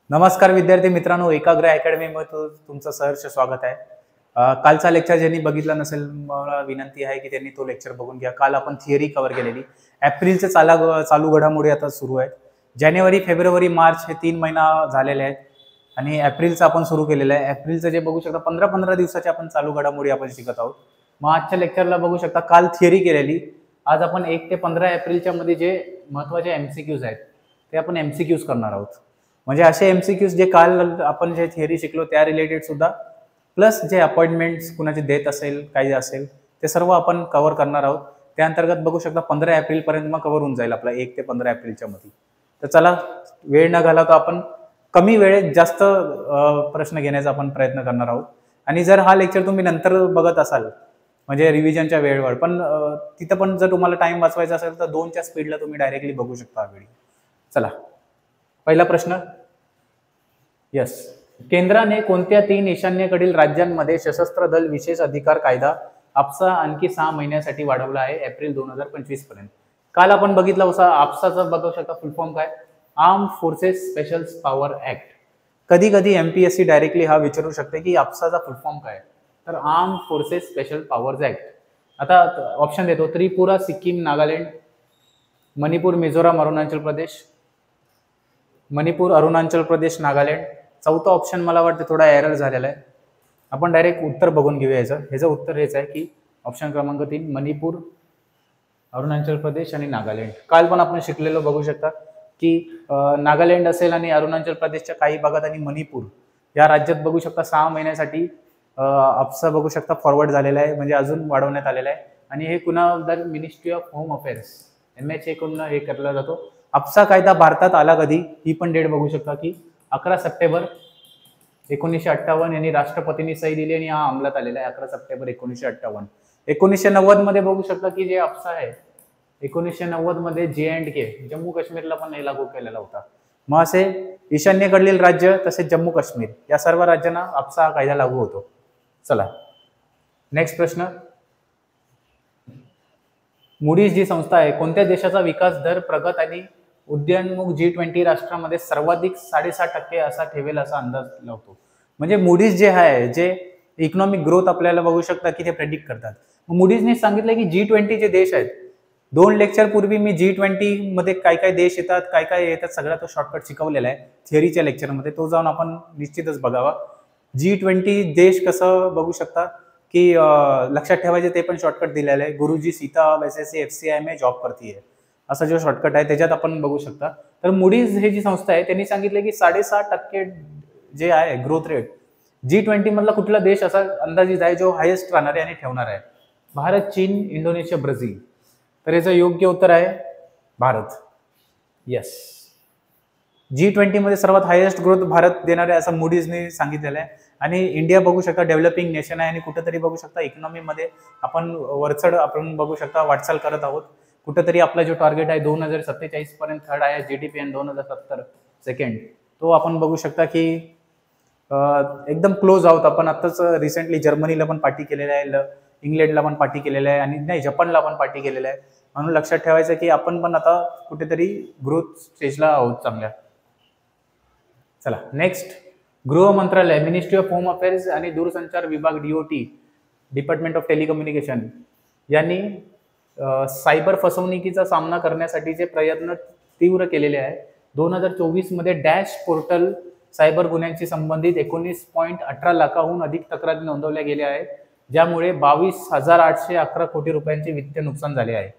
नमस्कार विद्यार्थी मित्रांनो, एकाग्र अकॅडमीमध्ये तुमचं सहर्ष स्वागत आहे. कालचा लेक्चर ज्यांनी बघितला नसेल मला विनंती आहे की त्यांनी तो लेक्चर बघून घ्या. काल आपण थिअरी कव्हर केलेली. एप्रिलचे चालू घडामोडी आता सुरू आहेत. जानेवारी, फेब्रुवारी, मार्च हे 3 महिना झालेले आहेत आणि एप्रिलचं आपण सुरू केलेलं आहे. एप्रिलचं जे बघू शकता 15-15 दिवसाच्या आपण चालू घडामोडी आपण शिकत आहोत. मग आजच्या लेक्चरला बघू शकता काल थिअरी केलेली. आज आपण 1 ते 15 एप्रिलच्या मध्ये जे महत्त्वाचे MCQs आहेत ते आपण MCQs करणार आहोत. म्हणजे असे MCQs जे काल आपण जे थिअरी शिकलो त्या रिलेटेड सुद्धा प्लस जे अपॉइंटमेंट्स कुणाची देत असेल काही असेल ते सर्व आपण कव्हर करणार आहोत. त्या अंतर्गत बघू शकता 15 एप्रिल पर्यंत मग कव्हर होऊन जाईल आपला 1 ते 15 एप्रिलच्या मध्ये. तर चला वेळ न घालवता आपण कमी वेळेत जास्त प्रश्न घेण्याचा आपण प्रयत्न करणार आहोत. आणि जर हा लेक्चर तुम्ही नंतर बघत असाल म्हणजे रिव्हिजनच्या वेळेवर पण तिथं पण जर तुम्हाला टाइम वाचवायचा असेल तर 2च्या स्पीडला तुम्ही डायरेक्टली बघू शकता हा व्हिडिओ. चला पहिला प्रश्न. यस, केंद्राने कोणत्या 3 ईशान्येकडील राज्यांमध्ये सशस्त्र दल विशेष अधिकार कायदा आपसा आणखी 6 महिन्यासाठी वाढवला आहे एप्रिल 2025 पर्यंत. काल आपण बघितला होता आपसाचं बघू शकता फुल फॉर्म काय, arm forces special power act. कधी कधी MPSC डायरेक्टली हा विचारू शकते की आपसाचा फुल फॉर्म काय, तर arm forces special powers act. आता ऑप्शन देतो, त्रिपुरा, सिक्कीम, नागालँड, मणिपूर, मिझोराम, अरुणाचल प्रदेश. मणिपूर, अरुणाचल प्रदेश, नागालँड. चौथा ऑप्शन मला वाटतं थोडा एरर झालेला आहे. आपण डायरेक्ट उत्तर बघून घेऊया ह्याचं उत्तर हेच आहे की ऑप्शन क्रमांक 3 मणिपूर, अरुणाचल प्रदेश आणि नागालँड. काल पण आपण शिकलेलो बघू शकता की नागालँड असेल आणि अरुणाचल प्रदेशच्या काही भागात आणि मणिपूर या राज्यात बघू शकता 6 महिन्यासाठी आपसा बघू शकता फॉरवर्ड झालेला आहे, म्हणजे अजून वाढवण्यात आलेला आहे. आणि हे पुन्हा ministry of home affairs MHA कडून हे केला जातो. आपसा कायदा भारतात आला कधी ही पण डेट बघू शकता की 11 सप्टेंबर 1958 यांनी राष्ट्रपतींनी सही दिली आणि हा अंमलात आलेला आहे 11 सप्टेंबर 1958. 1990 मध्ये बघू शकता की जे आपसा आहे 1990 मध्ये J&K जम्मू काश्मीरला पण हे लागू केलेला होता. मग असे ईशान्येकडील राज्य तसेच जम्मू काश्मीर या सर्व राज्यांना आपसा हा कायदा लागू होतो. चला नेक्स्ट प्रश्न. मूडीज जी संस्था आहे कोणत्या देशाचा विकास दर प्रगत आणि उदयोन्मुख G20 राष्ट्रांमध्ये सर्वाधिक 6.5% असा ठेवेल असा अंदाज लावतो. म्हणजे मूडीज जे आहे जे इकॉनॉमिक ग्रोथ आपल्याला बघू शकता की ते प्रेडिक्ट करतात. मूडीजने सांगितलं की G20 जे देश आहेत, 2 लेक्चर पूर्वी मी G20 मध्ये काय काय देश येतात काय काय येतात सगळा तो शॉर्टकट शिकवलेला आहे थिअरीच्या लेक्चरमध्ये, तो जाऊन आपण निश्चितच बघावा. G20 देश कसं बघू शकता की लक्षात ठेवायचे ते पण शॉर्टकट दिलेलं आहे. गुरुजी सीता वैसे FCI में जॉब करती है असा जो शॉर्टकट आहे त्याच्यात आपण बघू शकता. तर मूडीज हे जी संस्था आहे त्यांनी सांगितले की 6.5% जे आहे ग्रोथ रेट G20 मधला कुठला देश असा अंदाजित आहे जो हायेस्ट राहणार आहे आणि ठेवणार आहे. भारत, चीन, इंडोनेशिया, ब्राझील. तर याचं योग्य उत्तर आहे भारत. येस, G20 मध्ये सर्वात हायेस्ट ग्रोथ भारत देणार आहे असं मूडीजने सांगितलेलं आहे. आणि इंडिया बघू शकता डेव्हलपिंग नेशन आहे आणि कुठेतरी बघू शकता इकॉनॉमी मध्ये आपण वरचढ आपण बघू शकता वाटचाल करत आहोत. कुठेतरी आपला जो टार्गेट आहे 2047 पर्यंत थर्ड आहे GDP आणि 2070 सेकंड, तो आपण बघू शकता की एकदम क्लोज आहोत. आपण आताच रिसेंटली जर्मनीला पण पार्टी केलेला आहे, इंग्लंडला पण पार्टी केलेला आहे आणि नाही जपानला पण पार्टी केलेला आहे. म्हणून लक्षात ठेवायचं की आपण पण आता कुठेतरी ग्रोथ स्टेजला आहोत चांगल्या. चला नेक्स्ट. गृह मंत्रालय, मिनिस्ट्री ऑफ होम अफेअर्स आणि दूरसंचार विभाग DOT डिपार्टमेंट ऑफ टेलिकम्युनिकेशन यांनी सायबर फसवणुकीचा सामना करण्यासाठीचे प्रयत्न तीव्र केलेले आहे. 2024 मध्ये डॅश पोर्टल सायबर गुन्ह्यांशी संबंधित 19.18 लाखाहून अधिक तक्रारी नोंदवल्या गेल्या आहेत, ज्यामुळे 22,811 कोटी रुपयांचे वित्तीय नुकसान झाले आहे.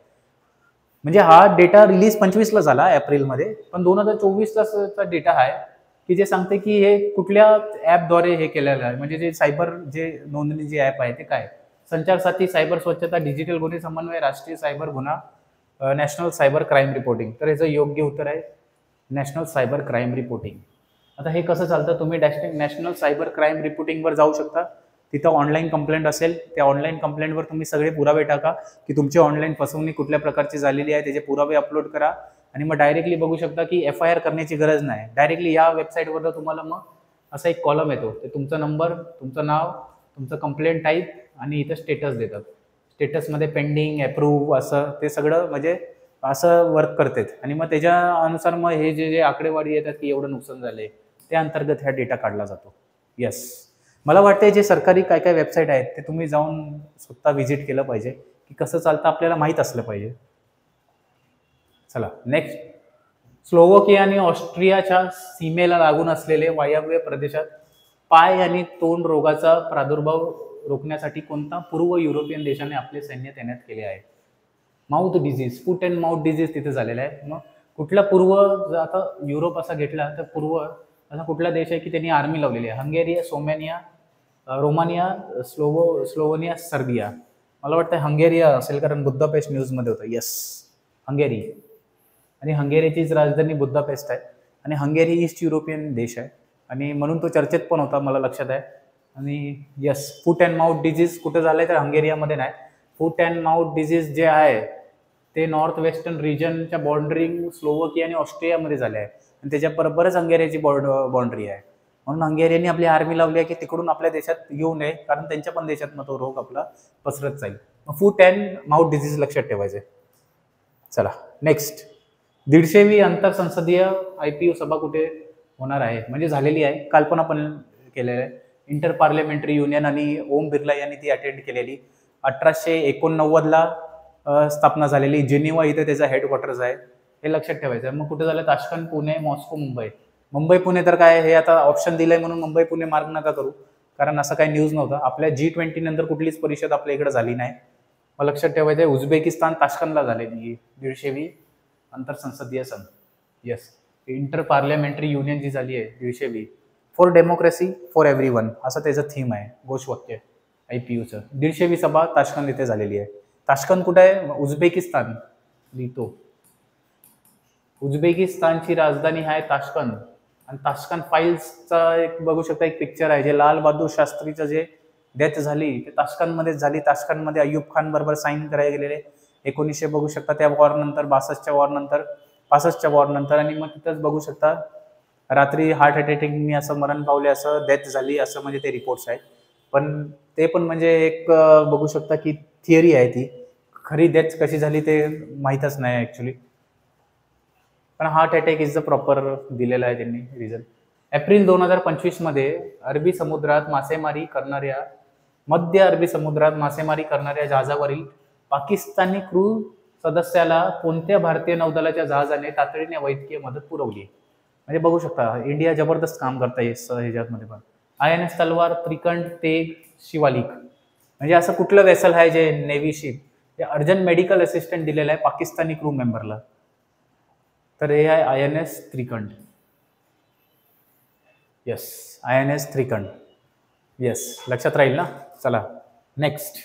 म्हणजे हा डेटा रिलीज 25 ला झाला एप्रिलमध्ये, पण 2024चा डेटा आहे की जे सांगते की हे कुठल्या ऍपद्वारे हे केलेलं आहे. म्हणजे जे सायबर जे नोंदणी जे ऍप आहे ते काय, संचार साथी, सायबर स्वच्छता, डिजिटल गुन्हे समन्वय, राष्ट्रीय सायबर गुन्हा, नॅशनल सायबर क्राईम रिपोर्टिंग. तर याचं योग्य उत्तर आहे नॅशनल सायबर क्राईम रिपोर्टिंग. आता हे कसं चालतं, तुम्ही नॅशनल सायबर क्राईम रिपोर्टिंगवर जाऊ शकता. तिथं ऑनलाईन कंप्लेंट असेल, त्या ऑनलाईन कंप्लेंटवर तुम्ही सगळे पुरावे टाका की तुमची ऑनलाईन फसवणूक कुठल्या प्रकारची झालेली आहे, त्याचे पुरावे अपलोड करा आणि मग डायरेक्टली बघू शकता की FIR करण्याची गरज नाही. डायरेक्टली या वेबसाईटवर तुम्हाला मग असा एक कॉलम येतो, ते तुमचा नंबर, तुमचं नाव, तुमचं कंप्लेंट टाईप आणि इथं स्टेटस देतात. स्टेटसमध्ये पेंडिंग, अप्रूव्ह असं ते सगळं म्हणजे असं वर्क करतात आणि मग त्याच्या अनुसार मग हे जे आकडेवारी येतात की एवढं नुकसान झाले त्या अंतर्गत हा डेटा काढला जातो. येस, मला वाटतं जे सरकारी काय काय वेबसाईट आहेत ते तुम्ही जाऊन स्वतः व्हिजिट केलं पाहिजे की कसं चालतं आपल्याला माहीत असलं पाहिजे. चला नेक्स्ट, स्लोवाकिया आणि ऑस्ट्रियाच्या सीमेला लागून असलेले वायव्य प्रदेशात पाय आणि तोंड रोगाचा प्रादुर्भाव रोखण्यासाठी कोणता पूर्व युरोपियन देशाने आपले सैन्य तैनात केले आहे? Mouth disease, foot and mouth disease तिथे झालेला आहे. मग कुठला पूर्व, आता युरोप असा घेतला तर पूर्व असा कुठला देश आहे की त्यांनी आर्मी लावलेली आहे? हंगेरिया, सोमॅनिया, रोमानिया, स्लोव्हेनिया, सर्बिया. मला वाटतं हंगेरिया असेल कारण बुद्धापेस्ट न्यूजमध्ये होतं. Yes, Hungary. आणि हंगेरीचीच राजधानी बुद्धापेस्ट आहे आणि हंगेरी ईस्ट युरोपियन देश आहे आणि म्हणून तो चर्चेत पण होता, मला लक्षात आहे. आणि yes, foot and mouth disease कुठं झालंय तर हंगेरियामध्ये नाही. फूट अँड माउथ डिझीज जे आहे ते नॉर्थ वेस्टर्न रिजनच्या बॉर्डरिंग स्लोवाकिया आणि ऑस्ट्रियामध्ये झाले आहे आणि त्याच्याबरोबरच हंगेरियाची बाउंड्री आहे. म्हणून हंगेरियाने आपली आर्मी लावली आहे की तिकडून आपल्या देशात येऊ नये कारण त्यांच्या पण देशात मग तो रोग आपला पसरत जाईल. फूट अँड माउथ डिझीज लक्षात ठेवायचे. चला नेक्स्ट, 150वी आंतरसंसदीय IPU सभा कुठे होणार आहे? म्हणजे झालेली आहे, कल्पना पण केलेलं आहे. इंटर पार्लिमेंटरी युनियन आणि ओम बिर्ला यांनी ती अटेंड केलेली. 1889ला स्थापना झालेली. जेनिवा इथे त्याचा हेडक्वार्टर्स आहे, हे लक्षात ठेवायचं आहे. मग कुठे झालं? Tashkent, Pune, Moscow, Mumbai. मुंबई पुणे तर काय हे आता ऑप्शन दिलंय म्हणून मुंबई पुणे मार्क नका करू कारण असं काही न्यूज नव्हतं. आपल्या G20 नंतर कुठलीच परिषद आपल्या इकडे झाली नाही. मग लक्षात ठेवायचं आहे उझबेकिस्तान ताशकंदला झालेली 150वी आंतरसंसदीय संघ. येस, इंटर पार्लिमेंटरी युनियन जी झाली आहे 150वी, फॉर डेमोक्रेसी फॉर एव्हरीवन असं त्याचं थीम आहे, घोषवाक्य IPUचं. 150वी सभा ताशकंद इथे झालेली आहे. ताशकंद कुठे आहे? उझबेकिस्तान लिहितो. उझबेकिस्तानची राजधानी आहे ताशकंद आणि ताशकंद फाईल्सचा एक बघू शकता एक पिक्चर आहे जे लाल बहादूर शास्त्रीचं जे डेथ झाली ते ताशकंदमध्येच झाली. ताशकंदमध्ये अय्यूब खान बरोबर साईन करायला गेलेले 1900 बघू शकता त्या वॉर नंतर, 62च्या वॉर नंतर, 65च्या वॉर नंतर. आणि मग तिथंच बघू शकता रात्री हार्ट अटॅकनी असं मरण पावले, असं डेथ झाली असं म्हणजे ते रिपोर्ट्स आहेत. पण ते पण म्हणजे एक बघू शकता की थिअरी आहे, ती खरी डेथ कशी झाली ते माहीतच नाही ॲक्च्युली. पण heart attack is the proper दिलेला आहे त्यांनी रिझन. एप्रिल 2025 मध्ये अरबी समुद्रात मासेमारी करणाऱ्या मध्य अरबी समुद्रात मासेमारी करणाऱ्या जहाजावरील पाकिस्तानी क्रू सदस्याला कोणत्या भारतीय नौदलाच्या जहाजाने तातडीने वैद्यकीय मदत पुरवली? म्हणजे बघू शकता इंडिया जबरदस्त काम करता ह्याच्यामध्ये पण. INS तलवार, त्रिकंड, तेग, शिवालिक. म्हणजे असं कुठलं वेसल आहे जे नेव्ही शिप जे अर्जंट मेडिकल असिस्टंट दिलेलं आहे पाकिस्तानी क्रू मेंबरला? तर हे आहे INS Trikand. Yes, INS Trikand. Yes, लक्षात राहील ना. चला नेक्स्ट,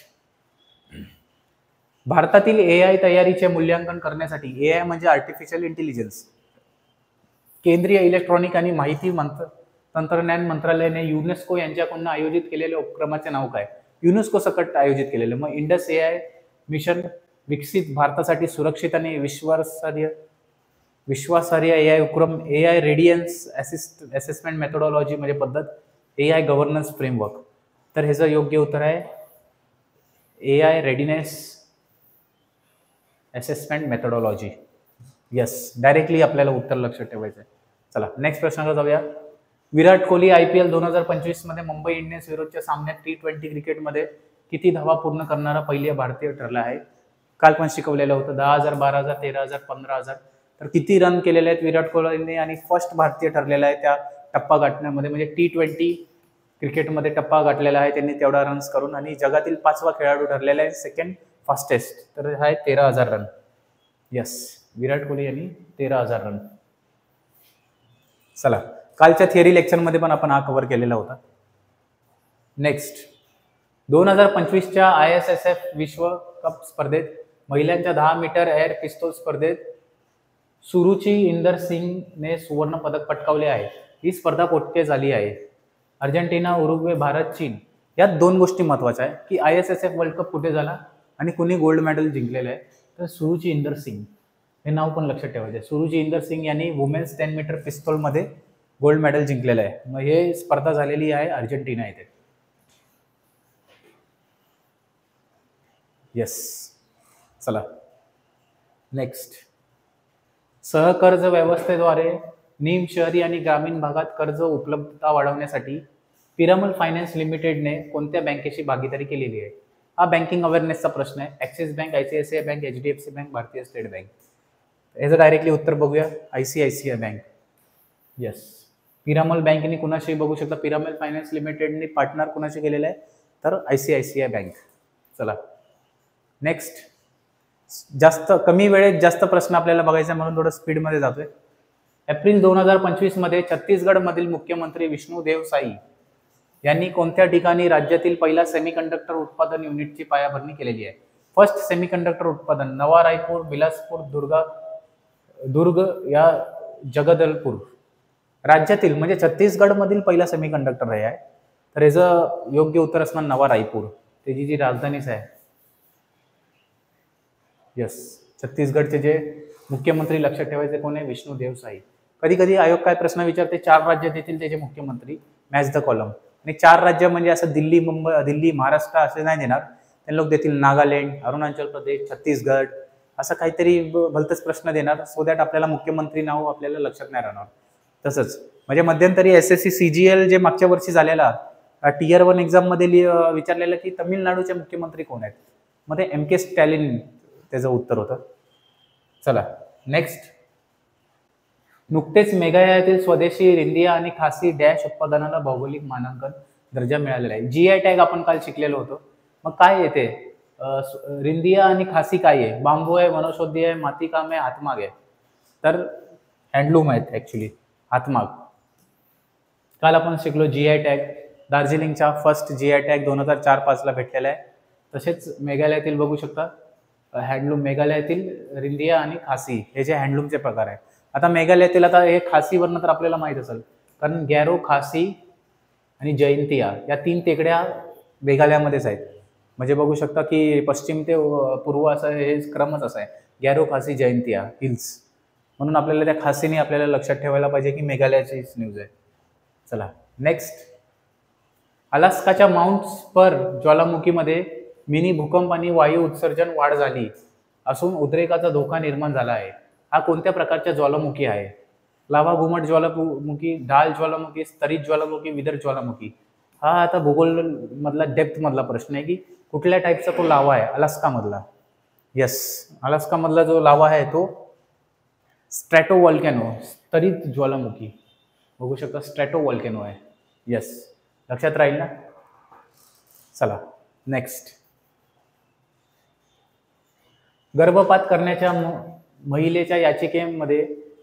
भारतातील AI तयारीचे मूल्यांकन करण्यासाठी, AI म्हणजे आर्टिफिशियल इंटेलिजन्स, केंद्रीय इलेक्ट्रॉनिक आणि माहिती तंत्रज्ञान मंत्रालयाने युनेस्को यांच्याकडून आयोजित केलेल्या उपक्रमाचे नाव काय? युनेस्को सकट आयोजित केलेले. मग इंडस AI मिशन, विकसित भारतासाठी सुरक्षित आणि विश्वासार्ह AI उपक्रम, AI रेडियन्स असेसमेंट मेथोडॉलॉजी म्हणजे पद्धत, AI गव्हर्नन्स फ्रेमवर्क. तर ह्याचं योग्य उत्तर आहे AI readiness assessment methodology. Yes, directly आपल्याला उत्तर लक्षात ठेवायचं आहे. चला नेक्स्ट प्रश्नाला जाऊया. विराट कोहली IPL 2025 मध्ये मुंबई इंडियन्स विरुद्धच्या सामन्यात T20 क्रिकेटमध्ये किती धावा पूर्ण करणारा पहिला भारतीय ठरला आहे? काल पण शिकवलेलं होतं. 10,000, 12,000, 13,000, 15,000. तर किती रन केलेले आहेत विराट कोहलीने आणि फर्स्ट भारतीय ठरलेला आहे त्या टप्पा गाठण्यामध्ये, म्हणजे T20 क्रिकेटमध्ये टप्पा गाठलेला आहे त्यांनी तेवढा रन्स करून. आणि जगातील 5वा खेळाडू ठरलेला आहे, सेकंड फास्टेस्ट. तर हा आहे 13,000 रन. येस, विराट कोहली यांनी 13,000 रन. चला, कालच्या थिअरी लेक्चरमध्ये पण आपण हा कव्हर केलेला होता. नेक्स्ट, 2025च्या ISSF विश्व कप स्पर्धेत महिलांच्या 10 मीटर एअर पिस्तूल स्पर्धेत सुरुची इंदर सिंगने सुवर्ण पदक पटकावले आहे. ही स्पर्धा कोठे झाली आहे? अर्जेंटिना, उरुग्वे, भारत, चीन. यात दोन गोष्टी महत्वाच्या आहे की ISSF वर्ल्ड कप कुठे झाला आणि कुणी गोल्ड मेडल जिंकलेलं आहे. तर सुरुची इंदर सिंग हे नाव पण लक्षात ठेवायचं आहे. सुरुची इंदर सिंग यांनी वुमेन्स 10 मीटर पिस्तूलमध्ये गोल्ड मेडल जिंकलेलं आहे. मग हे स्पर्धा झालेली आहे अर्जेंटिना येथे. येस, चला नेक्स्ट, सहकर्ज व्यवस्थेद्वारे नीम शहरी आणि ग्रामीण भागात कर्ज उपलब्धता वाढवण्यासाठी पिरामल फायनान्स लिमिटेडने कोणत्या बँकेशी भागीदारी केलेली आहे? हा बँकिंग अवेअरनेसचा प्रश्न आहे. Axis bank, ICICI bank, HDFC bank, भारतीय स्टेट बँक. याचं डायरेक्टली उत्तर बघूया. ICICI bank. येस. पिरामल बँकेने कुणाशी बघू शकता, पिरामल फायनान्स लिमिटेडने पार्टनर कुणाशी केलेला आहे, तर आयसीआयसीआय बँक. चला नेक्स्ट. जास्त कमी वेळेत जास्त प्रश्न आपल्याला बघायचा म्हणून थोडं स्पीडमध्ये जातोय. एप्रिल 2025 मध्ये छत्तीसगडमधील मुख्यमंत्री विष्णुदेव साई यांनी कोणत्या ठिकाणी राज्यातील पहिला सेमीकंडक्टर उत्पादन युनिटची पायाभरणी केलेली आहे? फर्स्ट सेमीकंडक्टर उत्पादन नवा रायपूर, बिलासपूर, दुर्ग या जगदलपूर. राज्यातील म्हणजे छत्तीसगडमधील पहिला सेमीकंडक्टर हे आहे, तर याचं योग्य उत्तर असणार नवा रायपूर. त्याची जी राजधानीच आहे. यस. छत्तीसगडचे जे मुख्यमंत्री लक्षात ठेवायचे कोण आहे? विष्णुदेव साई. कधी कधी आयोग काय प्रश्न विचारते, 4 राज्य देतील त्याचे मुख्यमंत्री, मॅच द कॉलम. आणि 4 राज्य म्हणजे असं दिल्ली, मुंबई, दिल्ली, महाराष्ट्र असे नाही देणार. ते लोक देतील नागालँड, अरुणाचल प्रदेश, छत्तीसगड, असं काहीतरी भलतंच प्रश्न देणार, सो दॅट आपल्याला मुख्यमंत्री नाव आपल्याला लक्षात नाही राहणार. तसंच म्हणजे मध्यंतरी एसएससी सीजीएल जे मागच्या वर्षी झालेला टियर 1 एक्झाममध्ये विचारलेलं की तमिळनाडूचे मुख्यमंत्री कोण आहेत, मध्ये एम.के. स्टॅलिन त्याचं उत्तर होतं. चला नेक्स्ट. नुकतेच मेघालयातील स्वदेशी रिंदिया आणि खासी डॅश उत्पादनाला भौगोलिक मानांकन दर्जा मिळालेला आहे. जीआय टॅग आपण काल शिकलेलो होतो. मग काय येते? रिंदिया आणि खासी काय आहे? बांबू आहे, वनौषधी आहे, मातीकाम आहे, हातमाग आहे. तर हँडलूम आहेत ऍक्च्युली, हातमाग. काल आपण शिकलो जीआय टॅग. दार्जिलिंगचा फर्स्ट जीआय टॅग 2004-05 ला भेटलेला आहे. तसेच मेघालयातील बघू शकता हँडलूम, मेघालयातील रिंदिया आणि खासी हे जे हँडलूमचे प्रकार आहे. आता मेघालयातील आता हे खासीवरनं तर आपल्याला माहित असेल, कारण गॅरो, खासी आणि जयंतिया या 3 टेकड्या मेघालयामध्येच आहेत. म्हणजे बघू शकता की पश्चिम ते पूर्व असं हे क्रमच असा आहे, गॅरो, खासी, जयंतिया हिल्स. म्हणून आपल्याला त्या खासीने आपल्याला लक्षात ठेवायला पाहिजे की मेघालयाचीच न्यूज आहे. चला नेक्स्ट. अलास्काच्या माउंट स्पर ज्वालामुखीमध्ये मिनी भूकंप आणि वायू उत्सर्जन वाढ झाली असून उद्रेकाचा धोका निर्माण झाला आहे. हा कोणत्या प्रकारच्या ज्वालामुखी आहे? लावा घुमट ज्वालामुखी, ढाल ज्वालामुखी, स्तरित ज्वालामुखी, विदर ज्वालामुखी. हा आता भूगोल मधला डेप्थ मधला प्रश्न आहे की कुठल्या टाईपचा तो लावा आहे अलास्का मधला. यस. अलास्का मधला जो लावा आहे तो स्ट्रॅटो वॉल्कॅनो, स्तरित ज्वालामुखी. बघू शकता स्ट्रॅटो वॉल्कॅनो आहे. यस. लक्षात राहील ना? चला नेक्स्ट. गर्भपात करण्याच्या महिलेच्या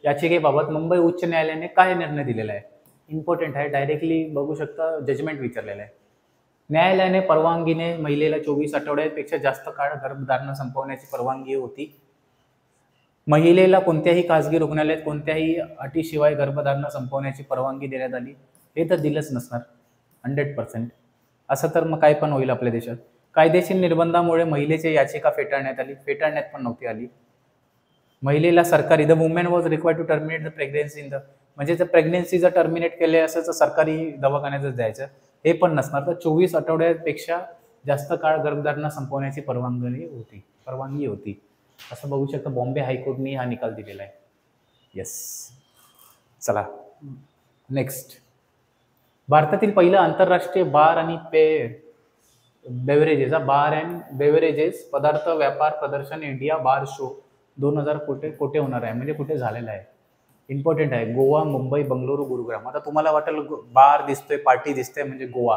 याचिकेबाबत मुंबई उच्च न्यायालयाने काय निर्णय दिलेला आहे? इम्पॉर्टंट आहे, डायरेक्टली बघू शकता जजमेंट विचारलेलं आहे. न्यायालयाने परवानगीने महिलेला 24 आठवड्यापेक्षा जास्त काळ गर्भधारणा संपवण्याची परवानगी होती. महिलेला कोणत्याही खासगी रुग्णालयात कोणत्याही अटीशिवाय गर्भधारणा संपवण्याची परवानगी देण्यात आली? हे तर दिलंच नसणार 100%. असं तर मग काय पण होईल आपल्या देशात. कायदेशीर निर्बंधामुळे महिलेची याचिका फेटाळण्यात पण नव्हती आली. महिलेला सरकारी, the women was required to terminate the pregnancy in the, म्हणजे जर प्रेग्नेन्सी जर टर्मिनेट केले असेल तर सरकारी दवाखान्यातच द्यायचं, हे पण नसणार. तर 24 आठवड्यापेक्षा जास्त काळ गर्भधारणा संपवण्याची परवानगी होती असं बघू शकता. बॉम्बे हायकोर्टने हा निकाल दिलेला आहे. येस. चला नेक्स्ट. भारतातील पहिलं आंतरराष्ट्रीय बार आणि बेवरेजेस पदार्थ व्यापार प्रदर्शन इंडिया बार शो 2000 कुठे होणार आहे, म्हणजे कुठे झालेला आहे? इम्पॉर्टंट आहे. गोवा, मुंबई, बंगळुरू, गुरुग्राम. आता तुम्हाला वाटेल बार दिसतोय, पार्टी दिसतोय म्हणजे गोवा,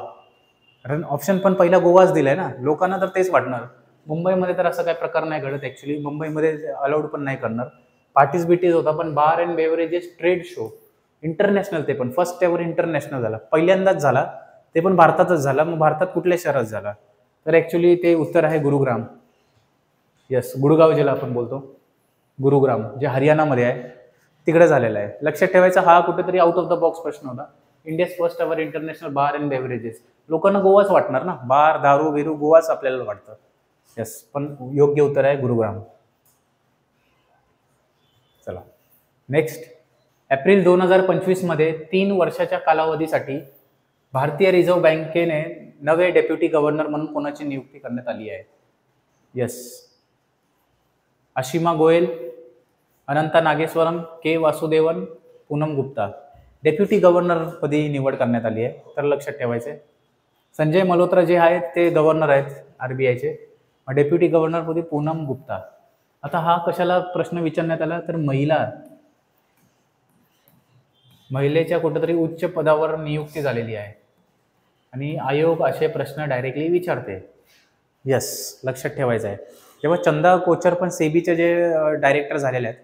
कारण ऑप्शन पण पहिला गोवाच दिलाय ना. लोकांना तर तेच वाटणार. मुंबईमध्ये तर असं काही प्रकार नाही घडत ऍक्च्युली. मुंबईमध्ये अलाउड पण नाही करणार. पार्टीज बिटीज होता, पण bar and beverages trade show international, ते पण फर्स्ट एव्हर इंटरनॅशनल झाला, पहिल्यांदाच झाला, ते पण भारतातच झाला. मग भारतात कुठल्या शहरात झाला? तर ऍक्च्युली ते उत्तर आहे गुरुग्राम. यस. गुडगाव ज्याला आपण बोलतो, गुरुग्राम जे हरियाणामध्ये आहे तिकडे झालेला आहे. लक्षात ठेवायचा, हा कुठेतरी आउट ऑफ द बॉक्स प्रश्न होता. India's first ever international bar and beverages. लोकांना गोवाच वाटणार ना, बार, दारू बिरू गोवाच आपल्याला वाटतं. यस. पण योग्य उत्तर आहे गुरुग्राम. चला नेक्स्ट. एप्रिल 2025 मध्ये 3 वर्षाच्या कालावधीसाठी भारतीय रिझर्व्ह बँकेने नवे डेप्युटी गव्हर्नर म्हणून कोणाची नियुक्ती करण्यात आली आहे? यस. अशिमा गोयल, अनंता नागेश्वरम, के वासुदेवन, पूनम गुप्ता. डेप्युटी गव्हर्नरपदी निवड करण्यात आली आहे, तर लक्षात ठेवायचं आहे. संजय मल्होत्रा जे आहेत ते गव्हर्नर आहेत RBIचे. डेप्युटी गव्हर्नरपदी पूनम गुप्ता. आता हा कशाला प्रश्न विचारण्यात आला, तर महिलेच्या कुठेतरी उच्च पदावर नियुक्ती झालेली आहे आणि आयोग असे प्रश्न डायरेक्टली विचारते. यस, लक्षात ठेवायचं आहे. जेव्हा चंदा कोचर पण सेबीचे जे डायरेक्टर झालेले आहेत,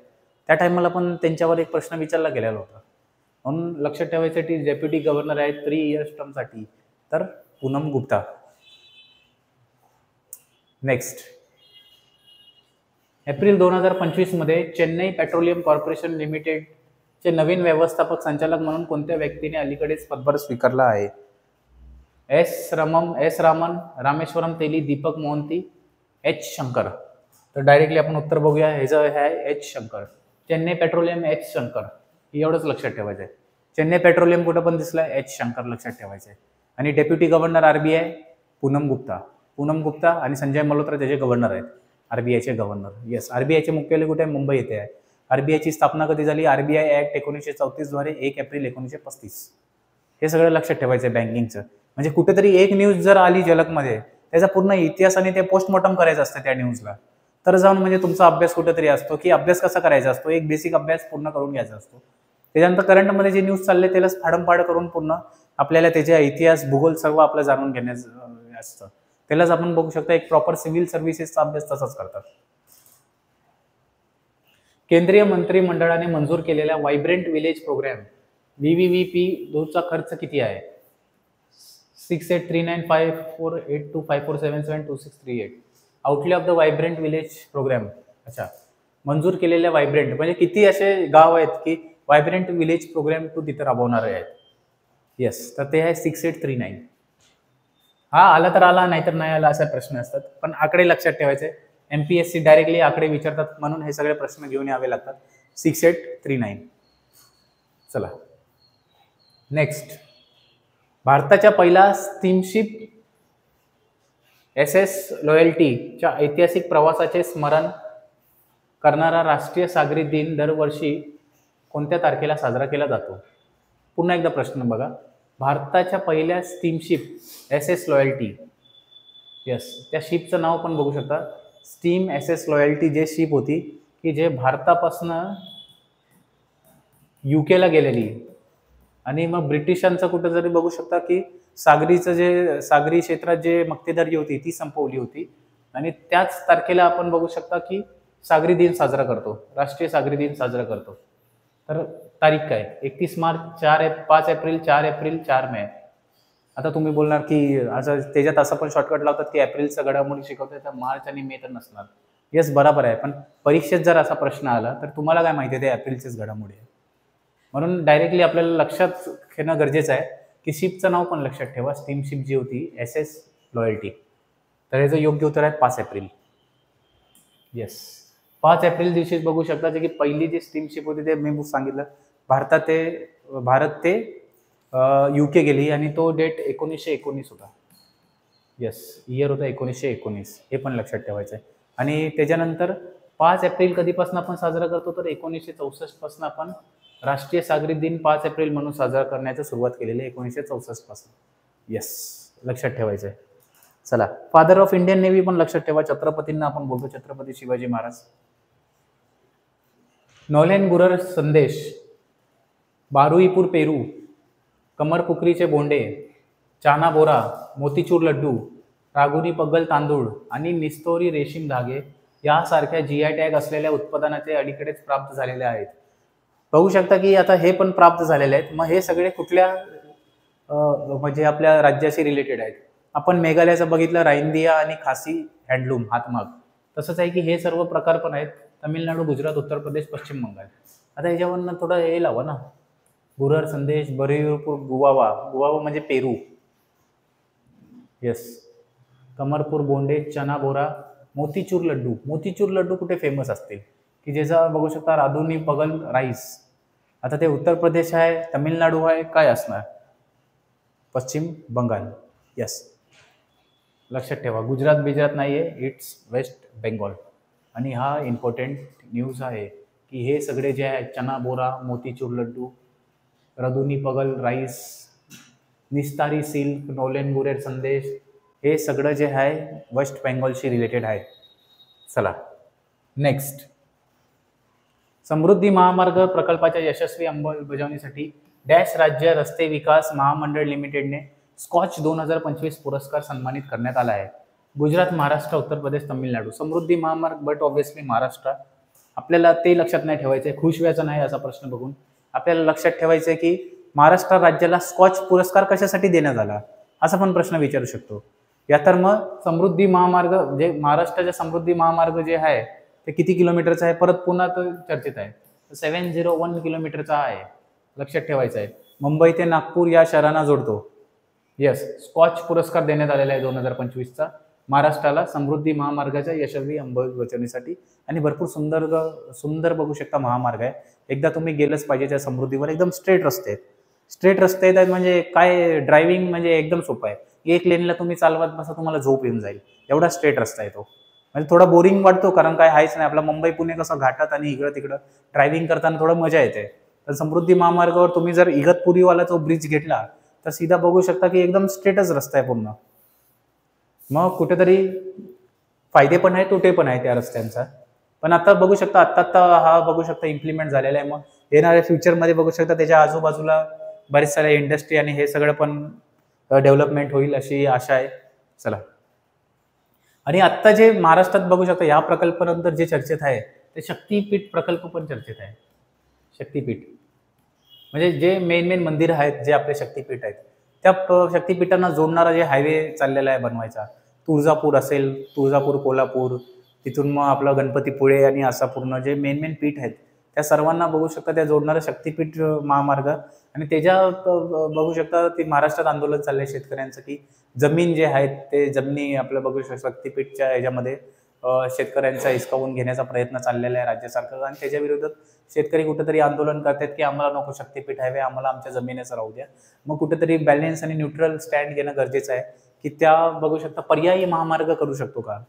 त्या टायमाला पण त्यांच्यावर एक प्रश्न विचारला गेलेला होता. म्हणून लक्षात ठेवायचं की डेप्युटी गव्हर्नर आहेत 3 इयर्स टर्मसाठी, तर पूनम गुप्ता. नेक्स्ट, एप्रिल 2025 मध्ये चेन्नई पेट्रोलियम कॉर्पोरेशन लिमिटेडचे नवीन व्यवस्थापक संचालक म्हणून कोणत्या व्यक्तीने अलीकडेच पदभार स्वीकारला आहे? एस रामन, रामेश्वरम तेली, दीपक मोहंती, एच शंकर. तर डायरेक्टली आपण उत्तर बघूया. ह्याचं आहे H Shankar. Chennai petroleum H Shankar, एवढंच लक्षात ठेवायचं आहे. चेन्नई पेट्रोलियम कुठं पण दिसलं, एच शंकर लक्षात ठेवायचं आहे. आणि deputy governor RBI Poonam Gupta आणि संजय मल्होत्रा त्याचे गव्हर्नर आहेत, RBIचे गव्हर्नर. येस, RBIचे मुख्यालय कुठे आहे? मुंबई येथे आहे. RBIची स्थापना कधी झाली? RBI ऍक्ट 1934 द्वारे 1 एप्रिल 1935. हे सगळं लक्षात ठेवायचं आहे बँकिंगचं. म्हणजे कुठेतरी एक न्यूज जर आली जलकमध्ये, त्याचा पूर्ण इतिहास आणि ते पोस्टमॉर्टम करायचं असतं त्या न्यूजला, तर जाऊन म्हणजे तुमचा अभ्यास कुठेतरी असतो की अभ्यास कसा करायचा असतो, एक बेसिक अभ्यास पूर्ण करून घ्यायचा असतो. त्याच्यानंतर करंटमध्ये जे न्यूज चालले त्यालाच फाडंफाड करून पूर्ण आपल्याला त्याच्या इतिहास, भूगोल सर्व आपलं जाणून घेण्याचं असतं. त्यालाच आपण बघू शकता एक प्रॉपर सिव्हिल सर्व्हिसेसचा अभ्यास तसाच करतात. केंद्रीय मंत्रिमंडळाने मंजूर केलेल्या व्हायब्रंट विलेज प्रोग्राम VVVP2 चा खर्च किती आहे? 6839548254772638. Outlay of the vibrant village programme. अच्छा, मंजूर केलेल्या व्हायब्रंट म्हणजे किती असे गाव आहेत की व्हायब्रंट विलेज प्रोग्राम टू तिथे राबवणारे आहेत? येस, तर ते आहे 6839. हा आला तर आला, नाहीतर नाही आला, असा प्रश्न असतात. पण आकडे लक्षात ठेवायचे. MPSC डायरेक्टली आकडे विचारतात, म्हणून हे सगळे प्रश्न घेऊन यावे लागतात. 6839. चला नेक्स्ट, भारताच्या पहिला स्टीमशिप SS लॉयल्टीच्या ऐतिहासिक प्रवासाचे स्मरण करणारा राष्ट्रीय सागरी दिन दरवर्षी कोणत्या तारखेला साजरा केला जातो? पुन्हा एकदा प्रश्न बघा. भारताच्या पहिल्या स्टीमशिप SS लॉयल्टी, यस, त्या शिपचं नाव पण बघू शकता. स्टीम SS लॉयल्टी जे शिप होती की जे भारतापासनं UKला गेलेली आणि मग ब्रिटिशांचं कुठं जरी बघू शकता की सागरी क्षेत्रात जे मक्तेदारी होती ती संपवली होती. आणि त्याच तारखेला आपण बघू शकता की सागरी दिन साजरा करतो, राष्ट्रीय सागरी दिन साजरा करतो. तर तारीख काय? 31 मार्च, 5 एप्रिल, 4 एप्रिल, 4 मे. आता तुम्ही बोलणार की असं त्याच्यात असं पण शॉर्टकट लावतात की एप्रिलचा घडामोडी शिकवतात, तर मार्च आणि मे तर नसणार. येस, बरोबर आहे. पण परीक्षेत जर असा प्रश्न आला तर तुम्हाला काय माहिती आहे ते एप्रिलचेच घडामोडी आहे. म्हणून डायरेक्टली आपल्याला लक्षात घेणं गरजेचं आहे की शिपचं नाव पण लक्षात ठेवा. स्टीमशिप जी होती SS लॉयल्टी. तर याचं योग्य उत्तर आहे 5 एप्रिल. येस, 5 एप्रिल दिवशी बघू शकता की पहिली जी स्टीमशिप होती ते मी सांगितलं भारत ते UK गेली आणि तो डेट 1919 होता. येस, इयर होता 1919. हे पण लक्षात ठेवायचं आहे. आणि त्याच्यानंतर 5 एप्रिल कधीपासून आपण साजरा करतो, तर 1964 पासून आपण राष्ट्रीय सागरी दिन 5 एप्रिल म्हणून साजरा करण्याची सुरुवात केलेली आहे 1964 पासून. येस, लक्षात ठेवायचं आहे. चला, फादर ऑफ इंडियन नेव्ही पण लक्षात ठेवा. छत्रपतींना आपण बोलतो छत्रपती शिवाजी महाराज. नौलेन गुरर संदेश, बारुईपूर पेरू, कमरपुकरीचे बोंडे, चाना बोरा, मोतीचूर लड्डू, रागुनी पगल तांदूळ आणि निस्तोरी रेशीम धागे यासारख्या GI टॅग असलेल्या उत्पादनाचे अलीकडेच प्राप्त झालेले आहेत. बघू शकता की आता हे पण प्राप्त झालेले आहेत. मग हे सगळे कुठल्या म्हणजे आपल्या राज्याशी रिलेटेड आहेत. आपण मेघालयाचं बघितलं, राईंदिया आणि खासी हँडलूम हातमाग. तसंच आहे की हे सर्व प्रकार पण आहेत तमिळनाडू, गुजरात, उत्तर प्रदेश, पश्चिम बंगाल. आता याच्यावरनं थोडं हे लावा ना, गुरर संदेश, बरुईपूर, गुवावा म्हणजे पेरू. येस, कमरपूर बोंडे, चना बोरा, मोतीचूर लड्डू कुठे फेमस असतील की ज्याचा बघू शकता राधुनी पगल राईस. आता ते उत्तर प्रदेश आहे, तमिळनाडू आहे, काय असणार? पश्चिम बंगाल. यस, लक्षात ठेवा. गुजरात नाही आहे, इट्स वेस्ट बेंगॉल. आणि हा इम्पॉर्टंट न्यूज आहे की हे सगळे जे आहे चना बोरा, मोतीचूर लड्डू, रदुनी पगल राईस, निस्तारी सिल्क, नोलेन गुरेर संदेश, हे सगळं जे आहे वेस्ट बेंगॉलशी रिलेटेड आहे. चला नेक्स्ट, समृद्धी महामार्ग प्रकल्पाच्या यशस्वी अंमलबजावणीसाठी डॅश राज्य रस्ते विकास महामंडळ लिमिटेडने स्कॉच 2025 पुरस्कार सन्मानित करण्यात आला आहे. गुजरात, महाराष्ट्र, उत्तर प्रदेश, तामिळनाडू. समृद्धी महामार्ग बट ऑब्व्हियसली महाराष्ट्र. आपल्याला ते लक्षात नाही ठेवायचं, खुश व्हायचं नाही असा प्रश्न बघून. आपल्याला लक्षात ठेवायचं की महाराष्ट्र राज्याला स्कॉच पुरस्कार कशासाठी देण्यात आला असा पण प्रश्न विचारू शकतो. या तर मग समृद्धी महामार्ग जे महाराष्ट्राचे समृद्धी महामार्ग जे आहे ते किती किलोमीटरचा आहे, परत पुन्हा तो चर्चेत आहे. 701 किलोमीटरचा आहे, लक्षात ठेवायचं आहे. मुंबई ते नागपूर या शहरांना जोडतो. येस, स्कॉच पुरस्कार देण्यात आलेला आहे 2025चा महाराष्ट्राला समृद्धी महामार्गाच्या यशस्वी अंमलबजावणीसाठी. आणि भरपूर सुंदर बघू शकता महामार्ग आहे. एकदा तुम्ही गेलंच पाहिजे त्या समृद्धीवर. एकदम स्ट्रेट रस्ते आहेत, स्ट्रेट रस्ते आहेत म्हणजे काय ड्रायव्हिंग म्हणजे एकदम सोपं आहे. एक लेनला तुम्ही चालवत बसा, तुम्हाला झोप येऊन जाईल, एवढा स्ट्रेट रस्ता आहे तो. म्हणजे थोडा बोरिंग वाटतो कारण काय आहेच नाही. आपला मुंबई पुणे कसं घाटात आणि इकडं तिकडं ड्रायव्हिंग करताना थोडं मजा येते. तर समृद्धी महामार्गावर तुम्ही जर इगतपुरीवाला तो ब्रिज घेतला तर सीधा बघू शकता की एकदम स्ट्रेटच रस्ता आहे पूर्ण. मग कुठेतरी फायदे पण आहे, तोटे पण आहे त्या रस्त्यांचा. पण आता बघू शकता आत्ता हा बघू शकता इम्प्लिमेंट झालेला आहे. मग येणाऱ्या फ्युचरमध्ये बघू शकता त्याच्या आजूबाजूला बरेच सारे इंडस्ट्री आणि हे सगळं पण डेव्हलपमेंट होईल अशी आशा आहे. चला, आणि आत्ता जे महाराष्ट्रात बघू शकता या प्रकल्पानंतर जे चर्चेत आहे ते शक्तीपीठ प्रकल्प पण चर्चेत आहे. शक्तीपीठ म्हणजे जे मेन मंदिर आहेत, जे आपले शक्तीपीठ आहेत, त्या शक्तीपीठांना जोडणारा जे हायवे चाललेला आहे बनवायचा. तुळजापूर असेल, तुळजापूर कोल्हापूर, तिथून मग आपलं गणपतीपुळे आणि असा पूर्ण जे मेन पीठ आहेत त्या सर्वांना बघू शकता त्या जोडणारा शक्तीपीठ महामार्ग. आणि त्याच्या बघू शकता ते महाराष्ट्रात आंदोलन चाललंय शेतकऱ्यांचं की जमीन जे आहेत ते जमिनी आपलं बघू शकता शक्तीपीठच्या ह्याच्यामध्ये शेतकऱ्यांचा हिसकावून घेण्याचा प्रयत्न चाललेला आहे राज्य सरकार. आणि त्याच्या विरोधात शेतकरी कुठेतरी आंदोलन करतात की आम्हाला नको शक्तीपीठ हायवे, आम्हाला आमच्या जमिनीचं राहू द्या. मग कुठेतरी बॅलेन्स आणि न्यूट्रल स्टँड घेणं गरजेचं आहे की त्या बघू शकता पर्यायी महामार्ग करू शकतो का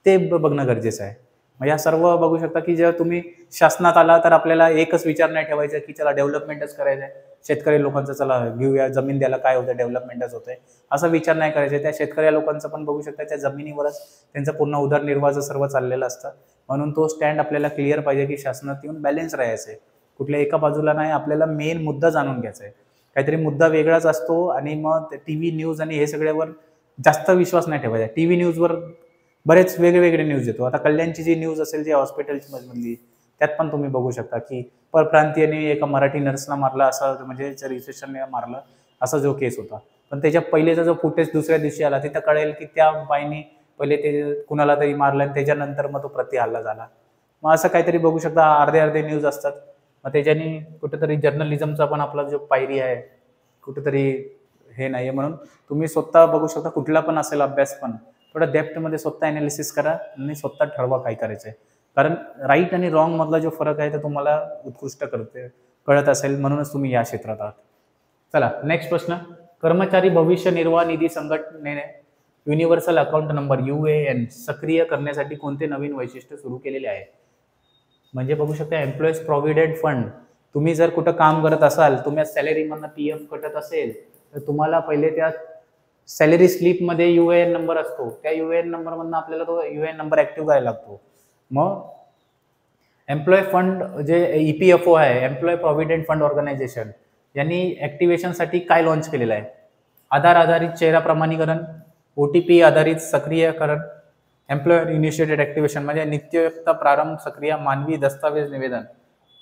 ते बघणं गरजेचं आहे. मग या सर्व बघू शकता की जेव्हा तुम्ही शासनात आला तर आपल्याला एकच विचार नाही ठेवायचा की चला डेव्हलपमेंटच करायचं आहे, शेतकरी लोकांचं चला घेऊया जमीन द्यायला काय होतं डेव्हलपमेंटच होतंय असा विचार नाही करायचा. त्या शेतकरी लोकांचं पण बघू शकता त्या जमिनीवरच त्यांचं पूर्ण उदरनिर्वाहाचं सर्व चाललेलं असतं. म्हणून तो स्टँड आपल्याला क्लिअर पाहिजे की शासनात येऊन बॅलेन्स राहायचं आहे, कुठल्या एका बाजूला नाही. आपल्याला मेन मुद्दा जाणून घ्यायचा आहे, काहीतरी मुद्दा वेगळाच असतो. आणि मग टीव्ही न्यूज आणि हे सगळ्यावर जास्त विश्वास नाही ठेवायचा. टीव्ही न्यूजवर बरेच वेगवेगळे न्यूज येतो. आता कल्याणची जी न्यूज असेल जी हॉस्पिटलची मधली त्यात पण तुम्ही बघू शकता की परप्रांतीयने एका मराठी नर्सला मारला असं म्हणजे रजिस्ट्रेशनने मारलं असा जो केस होता. पण त्याच्या पहिलेचा जो फुटेज दुसऱ्या दिवशी आला तिथं कळेल की त्या बाईने पहिले ते कुणाला तरी मारलं आणि त्याच्यानंतर मग तो प्रतिहल्ला झाला. मग असं काहीतरी बघू शकता अर्धे न्यूज असतात. मग त्याच्यानी कुठेतरी जर्नलिझमचा पण आपला जो पायरी आहे कुठेतरी हे नाही आहे. म्हणून तुम्ही स्वतः बघू शकता कुठला पण असेल अभ्यास पण थोडा डेप्थमध्ये स्वतः ॲनालिसिस करा आणि स्वतः ठरवा काय करायचं आहे. कारण राईट आणि रॉंग मधला जो फरक आहे तो तुम्हाला उत्कृष्ट कळत असेल म्हणूनच तुम्ही या क्षेत्रात आहात. चला नेक्स्ट प्रश्न, कर्मचारी भविष्य निर्वाह निधी संघटनेने युनिव्हर्सल अकाउंट नंबर UAN सक्रिय करण्यासाठी कोणते नवीन वैशिष्ट्य सुरू केलेले आहे. म्हणजे बघू शकता एम्प्लॉईज प्रॉव्हिडंट फंड. तुम्ही जर कुठं काम करत असाल, तुम्ही सॅलरीमधनं PF कटत असेल तर तुम्हाला पहिले त्या सॅलरी स्लिपमध्ये UAN नंबर असतो. त्या UAN नंबरमधनं आपल्याला तो UAN नंबर ॲक्टिव्ह करायला लागतो. मग एम्प्लॉय फंड जे EPFO आहे, एम्प्लॉय प्रॉव्हिडंट फंड ऑर्गनायझेशन, यांनी ॲक्टिव्हेशनसाठी काय लॉन्च केलेलं आहे. आधार आधारित चेहरा प्रमाणीकरण, OTP आधारित सक्रियकरण, एम्प्लॉयर इनिशिएटेड ॲक्टिव्हेशन म्हणजे नित्ययुक्त प्रारंभ सक्रिय मानवी दस्तावेज निवेदन.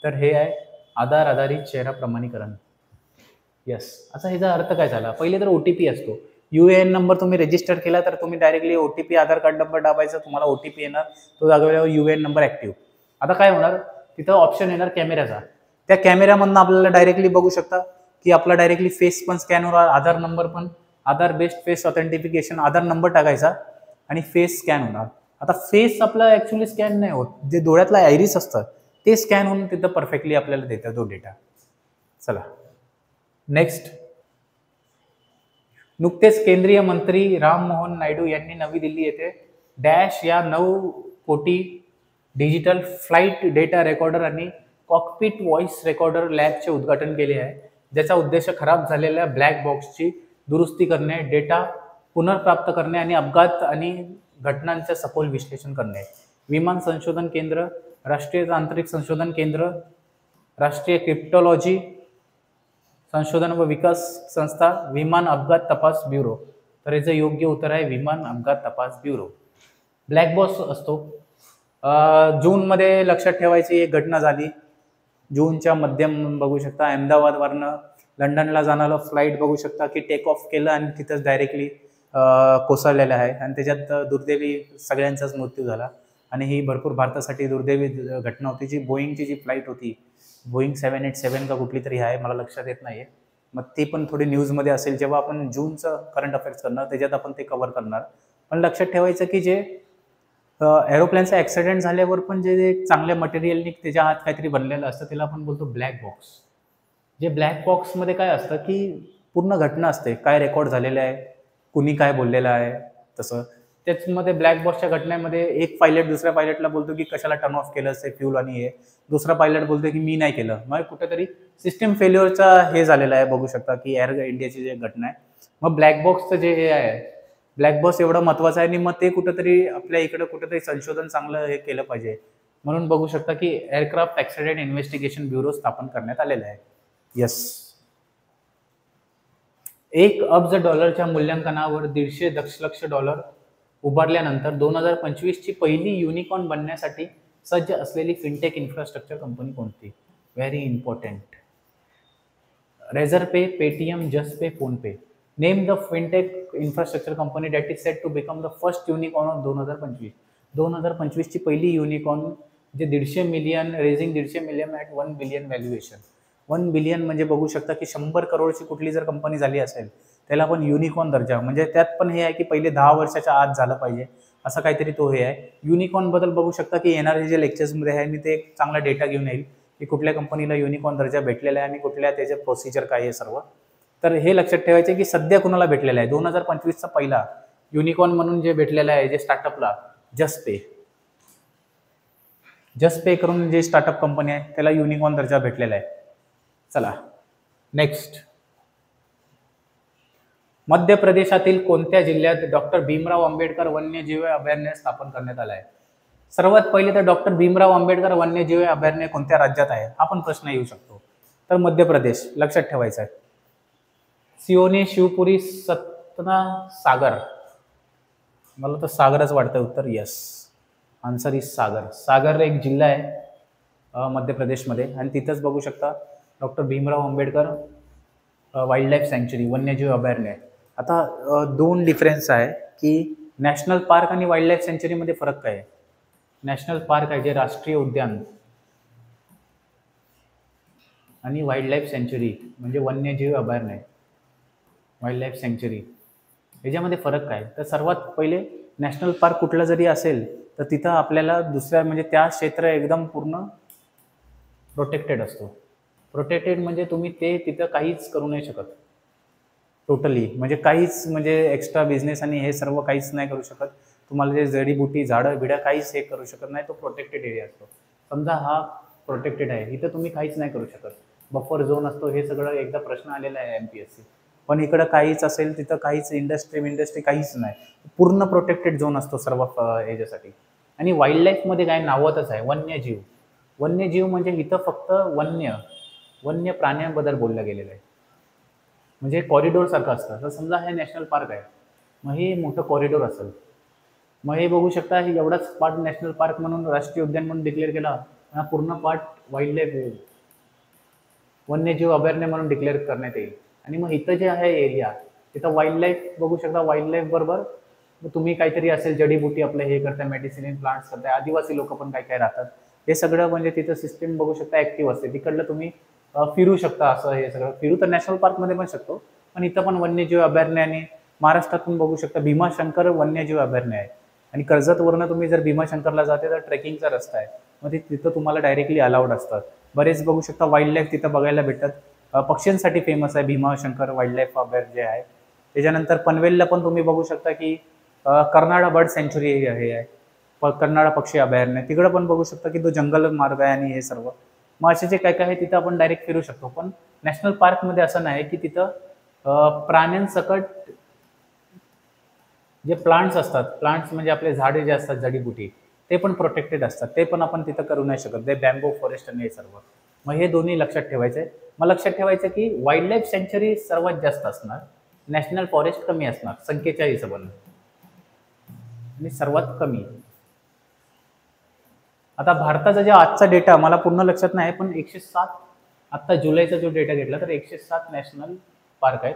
तर हे आहे आधार आधारित चेहरा प्रमाणीकरण. येस, आता ह्याचा अर्थ काय झाला. पहिले तर OTP असतो. UAN नंबर तुम्ही रजिस्टर केला तर तुम्ही डायरेक्टली OTP आधार कार्ड नंबर दाबायचा, तुम्हाला OTP येणार, तो दाखवल्यावर UAN नंबर ॲक्टिव्ह. आता काय होणार, तिथं ऑप्शन येणार कॅमेऱ्याचा. त्या कॅमेऱ्यामधनं आपल्याला डायरेक्टली बघू शकता की आपला डायरेक्टली फेस पण स्कॅन होणार, आधार नंबर पण, आधार बेस्ड फेस ऑथेंटिफिकेशन, आधार नंबर टाकायचा आणि फेस स्कॅन होणार. आता फेस आपला ॲक्च्युली स्कॅन नाही होत, जे डोळ्यातला आयरिस असतं ते स्कॅन होऊन तिथं परफेक्टली आपल्याला देतं तो डेटा. चला नेक्स्ट, नुकतेच केंद्रीय मंत्री राम मोहन नायडू यांनी नवी दिल्ली येथे डॅश या 9 कोटी डिजिटल फ्लाईट डेटा रेकॉर्डर आणि कॉकपिट व्हॉइस रेकॉर्डर लॅबचे उद्घाटन केले आहे, ज्याचा उद्देश खराब झालेल्या ब्लॅक बॉक्सची दुरुस्ती करणे, डेटा पुनर्प्राप्त करणे आणि अपघात आणि घटनांचे सखोल विश्लेषण करणे. विमान संशोधन केंद्र, राष्ट्रीय तांत्रिक संशोधन केंद्र, राष्ट्रीय क्रिप्टोलॉजी संशोधन व विकास संस्था, विमान अपघात तपास ब्युरो. तर याचं योग्य उत्तर आहे विमान अपघात तपास ब्युरो. ब्लॅक बॉक्स असतो. जूनमध्ये लक्षात ठेवायची एक घटना झाली. जूनच्या मध्यम बघू शकता, अहमदाबादवरनं लंडनला जाणारं फ्लाईट बघू शकता की टेक ऑफ केलं आणि तिथंच डायरेक्टली कोसळलेलं आहे आणि त्याच्यात दुर्दैवी सगळ्यांचाच मृत्यू झाला. आणि ही भरपूर भारतासाठी दुर्दैवी घटना होती. जी बोईंगची जी फ्लाईट होती, बोईंग 787 का कुठली तरी आहे, मला लक्षात येत नाही आहे. मग ती पण थोडी न्यूजमध्ये असेल. जेव्हा आपण जूनचं करंट अफेअर्स करणार त्याच्यात आपण ते कव्हर करणार. पण लक्षात ठेवायचं की जे एरोप्लेनचा ॲक्सिडेंट झाल्यावर पण जे चांगल्या मटेरियलनी त्याच्या आत काहीतरी बनलेलं असतं त्याला आपण बोलतो ब्लॅक बॉक्स. जे ब्लॅक बॉक्समध्ये काय असतं की पूर्ण घटना असते, काय रेकॉर्ड झालेलं आहे, कुणी काय बोललेलं आहे. तसं त्याचमध्ये ब्लॅक बॉक्सच्या घटनेमध्ये एक पायलट दुसऱ्या पायलटला बोलतो की कशाला टर्न ऑफ केलं असे फ्यूल आणि हे, दुसरा पायलट बोलतो की मी नाही केलं. मग कुठेतरी सिस्टम फेल्युअरचा हे झालेलं आहे. बघू शकता की एअर इंडियाची जे घटना आहे. मग ब्लॅक बॉक्सचं जे हे आहे, ब्लॅक बॉक्स एवढं महत्त्वाचं आहे आणि मग ते कुठेतरी आपल्या इकडं कुठेतरी संशोधन चांगलं हे केलं पाहिजे. म्हणून बघू शकता की एअरक्राफ्ट ॲक्सिडेंट इन्व्हेस्टिगेशन ब्युरो स्थापन करण्यात आलेलं आहे. यस. $1 अब्ज मूल्यांकनावर $150 दशलक्ष उभारल्यानंतर 2025 ची पहिली युनिकॉर्न बनण्यासाठी सज्ज असलेली फिनटेक इन्फ्रास्ट्रक्चर कंपनी कोणती? Very important. Razorpay, Paytm, Justpay, PhonePe. Name the fintech infrastructure company that is set to become the first unicorn of 2025. 2025 ची पहिली युनिकॉर्न जे 150 million, raising 150 million at 1 billion valuation. 1 billion म्हणजे बघू शकता की 100 करोडची कुठली जर कंपनी झाली असेल त्याला पण युनिकॉर्न दर्जा. म्हणजे त्यात पण हे आहे की पहिले 10 वर्षाच्या आत झालं पाहिजे असं काहीतरी तो हे आहे. युनिकॉर्न बद्दल बघू शकता की येणारे जे लेक्चर्समध्ये आहे मी ते एक चांगला डेटा घेऊन येईल की कुठल्या कंपनीला युनिकॉर्न दर्जा भेटलेला आहे आणि कुठल्या त्याचे प्रोसिजर काय आहे सर्व. तर हे लक्षात ठेवायचे की सध्या कुणाला भेटलेला आहे. 2025चा पहिला युनिकॉर्न म्हणून जे भेटलेला आहे जे स्टार्टअपला, जस्टपे. जस्टपे करून जे स्टार्टअप कंपनी आहे त्याला युनिकॉर्न दर्जा भेटलेला आहे. चला नेक्स्ट. मध्य प्रदेशातील कोणत्या जिल्ह्यात डॉक्टर भीमराव आंबेडकर वन्यजीव अभयारण्य स्थापन करण्यात आलं आहे? सर्वात पहिले तर डॉक्टर भीमराव आंबेडकर वन्यजीव अभयारण्य कोणत्या राज्यात आहे हा पण प्रश्न येऊ शकतो. तर मध्य प्रदेश लक्षात ठेवायचा आहे. सिओनी, शिवपुरी, सतना, सागर. मला तर सागरच वाटतं उत्तर. यस, आन्सर इज सागर. सागर एक जिल्हा आहे मध्य प्रदेशमध्ये आणि तिथंच बघू शकता doctor Bhimrao Ambedkar wild life sanctuary, वन्यजीव अभयारण्य. आता दोन डिफरन्स आहे की नॅशनल पार्क आणि वाईल्ड लाईफ सँक्च्युरीमध्ये फरक काय आहे. नॅशनल पार्क आहे जे राष्ट्रीय उद्यान आणि वाईल्ड लाईफ सँक्च्युरी म्हणजे वन्यजीव अभयारण्य, वाईल्ड लाईफ सँक्च्युरी, याच्यामध्ये फरक काय. तर सर्वात पहिले नॅशनल पार्क कुठलं जरी असेल तर तिथं आपल्याला दुसऱ्या म्हणजे त्या क्षेत्र एकदम पूर्ण प्रोटेक्टेड असतो. प्रोटेक्टेड म्हणजे तुम्ही ते तिथं काहीच करू नाही शकत टोटली, म्हणजे काहीच म्हणजे एक्स्ट्रा बिझनेस आणि हे सर्व काहीच नाही करू शकत. तुम्हाला जे जडीबुटी झाडं बिडं काहीच हे करू शकत नाही. तो प्रोटेक्टेड एरिया असतो. समजा हा प्रोटेक्टेड आहे, इथं तुम्ही काहीच नाही करू शकत. बफर झोन असतो. हे सगळं एकदा प्रश्न आलेला आहे MPSC. पण इकडं काहीच असेल तिथं काहीच इंडस्ट्री काहीच नाही. पूर्ण प्रोटेक्टेड झोन असतो सर्व याच्यासाठी. आणि वाईल्ड लाईफमध्ये काय नावातच आहे वन्यजीव. वन्यजीव म्हणजे इथं फक्त वन्य प्राण्यांबद्दल बोललं गेलेलं आहे. म्हणजे कॉरिडोर सारखं असतं. तर समजा हे नॅशनल पार्क आहे, मग हे मोठं कॉरिडोर असेल. मग हे बघू शकता हे एवढाच पार्ट नॅशनल पार्क म्हणून राष्ट्रीय उद्यान म्हणून डिक्लेअर केला. हा पूर्ण पार्ट वाईल्ड लाईफ वन्यजीव अभयारण्य म्हणून डिक्लेअर करण्यात येईल. आणि मग इथं जे आहे एरिया तिथं वाईल्ड लाईफ बघू शकता. वाईल्ड लाईफ बरोबर तुम्ही काहीतरी असेल जडीबुटी आपलं हे करताय, मेडिसिन प्लांट्स करताय, आदिवासी लोक पण काय काय राहतात, हे सगळं म्हणजे तिथं सिस्टीम बघू शकता ऍक्टिव्ह असते. तिकडलं तुम्ही फिरू शकता. असं हे सगळं फिरू तर नॅशनल पार्कमध्ये पण शकतो, पण इथं पण वन्यजीव अभयारण्य. आणि महाराष्ट्रातून बघू शकता भीमाशंकर वन्यजीव अभयारण्य आहे. आणि कर्जतवरनं तुम्ही जर भीमाशंकरला जाते तर ट्रेकिंगचा रस्ता आहे, मग तिथं तुम्हाला डायरेक्टली अलाउड असतात. बरेच बघू शकता वाईल्ड लाईफ तिथं बघायला भेटतात. पक्ष्यांसाठी फेमस आहे भीमाशंकर वाईल्ड लाईफ अभयारण्य जे आहे. त्याच्यानंतर पनवेलला पण तुम्ही बघू शकता की कर्नाळा बर्ड सँच्युरी हे आहे. कर्नाळा पक्षी अभयारण्य, तिकडं पण बघू शकता की तो जंगल मार्ग आहे आणि हे सर्व. मग असे जे काय काय आहे तिथं आपण डायरेक्ट फिरू शकतो. पण नॅशनल पार्कमध्ये असं नाही की तिथं प्राण्यांसकट जे प्लांट्स असतात, प्लांट्स म्हणजे आपले झाडे जे असतात जडीबुटी, ते पण प्रोटेक्टेड असतात, ते पण आपण तिथं करू नाही शकत. ते बॅम्बो फॉरेस्ट आणि हे सर्व. मग हे दोन्ही लक्षात ठेवायचं आहे. मग लक्षात ठेवायचं की वाईल्ड लाईफ सँच्युरी सर्वात जास्त असणार, नॅशनल फॉरेस्ट कमी असणार संख्येच्या हिशोबाने, आणि सर्वात कमी. आता भारताचा जे आजचा डेटा मला पूर्ण लक्षात नाही, पण 107 आता जुलैचा जो डेटा घेतला तर 107 नॅशनल पार्क आहेत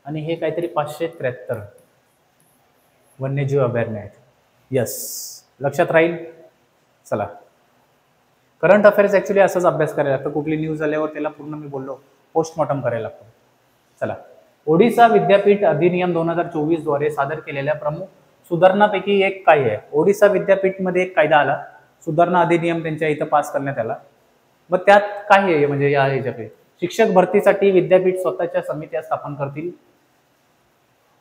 आणि हे काहीतरी 573 वन्यजीव अभयारण्य आहेत. यस, लक्षात राहील. चला, करंट अफेअर्स ॲक्च्युली असंच अभ्यास करायला लागतं. कुठली न्यूज आल्यावर त्याला पूर्ण मी बोललो पोस्टमॉर्टम करायला लागतो. चला, ओडिशा विद्यापीठ अधिनियम 2024 द्वारे सादर केलेल्या प्रमुख सुधारणापैकी एक काय आहे? ओडिशा विद्यापीठमध्ये एक कायदा आला, सुधारणा अधिनियम त्यांच्या इथं पास करण्यात आला. मग त्यात काय आहे म्हणजे या ह्याच्यापैकी शिक्षक भरतीसाठी विद्यापीठ स्वतःच्या समित्या स्थापन करतील.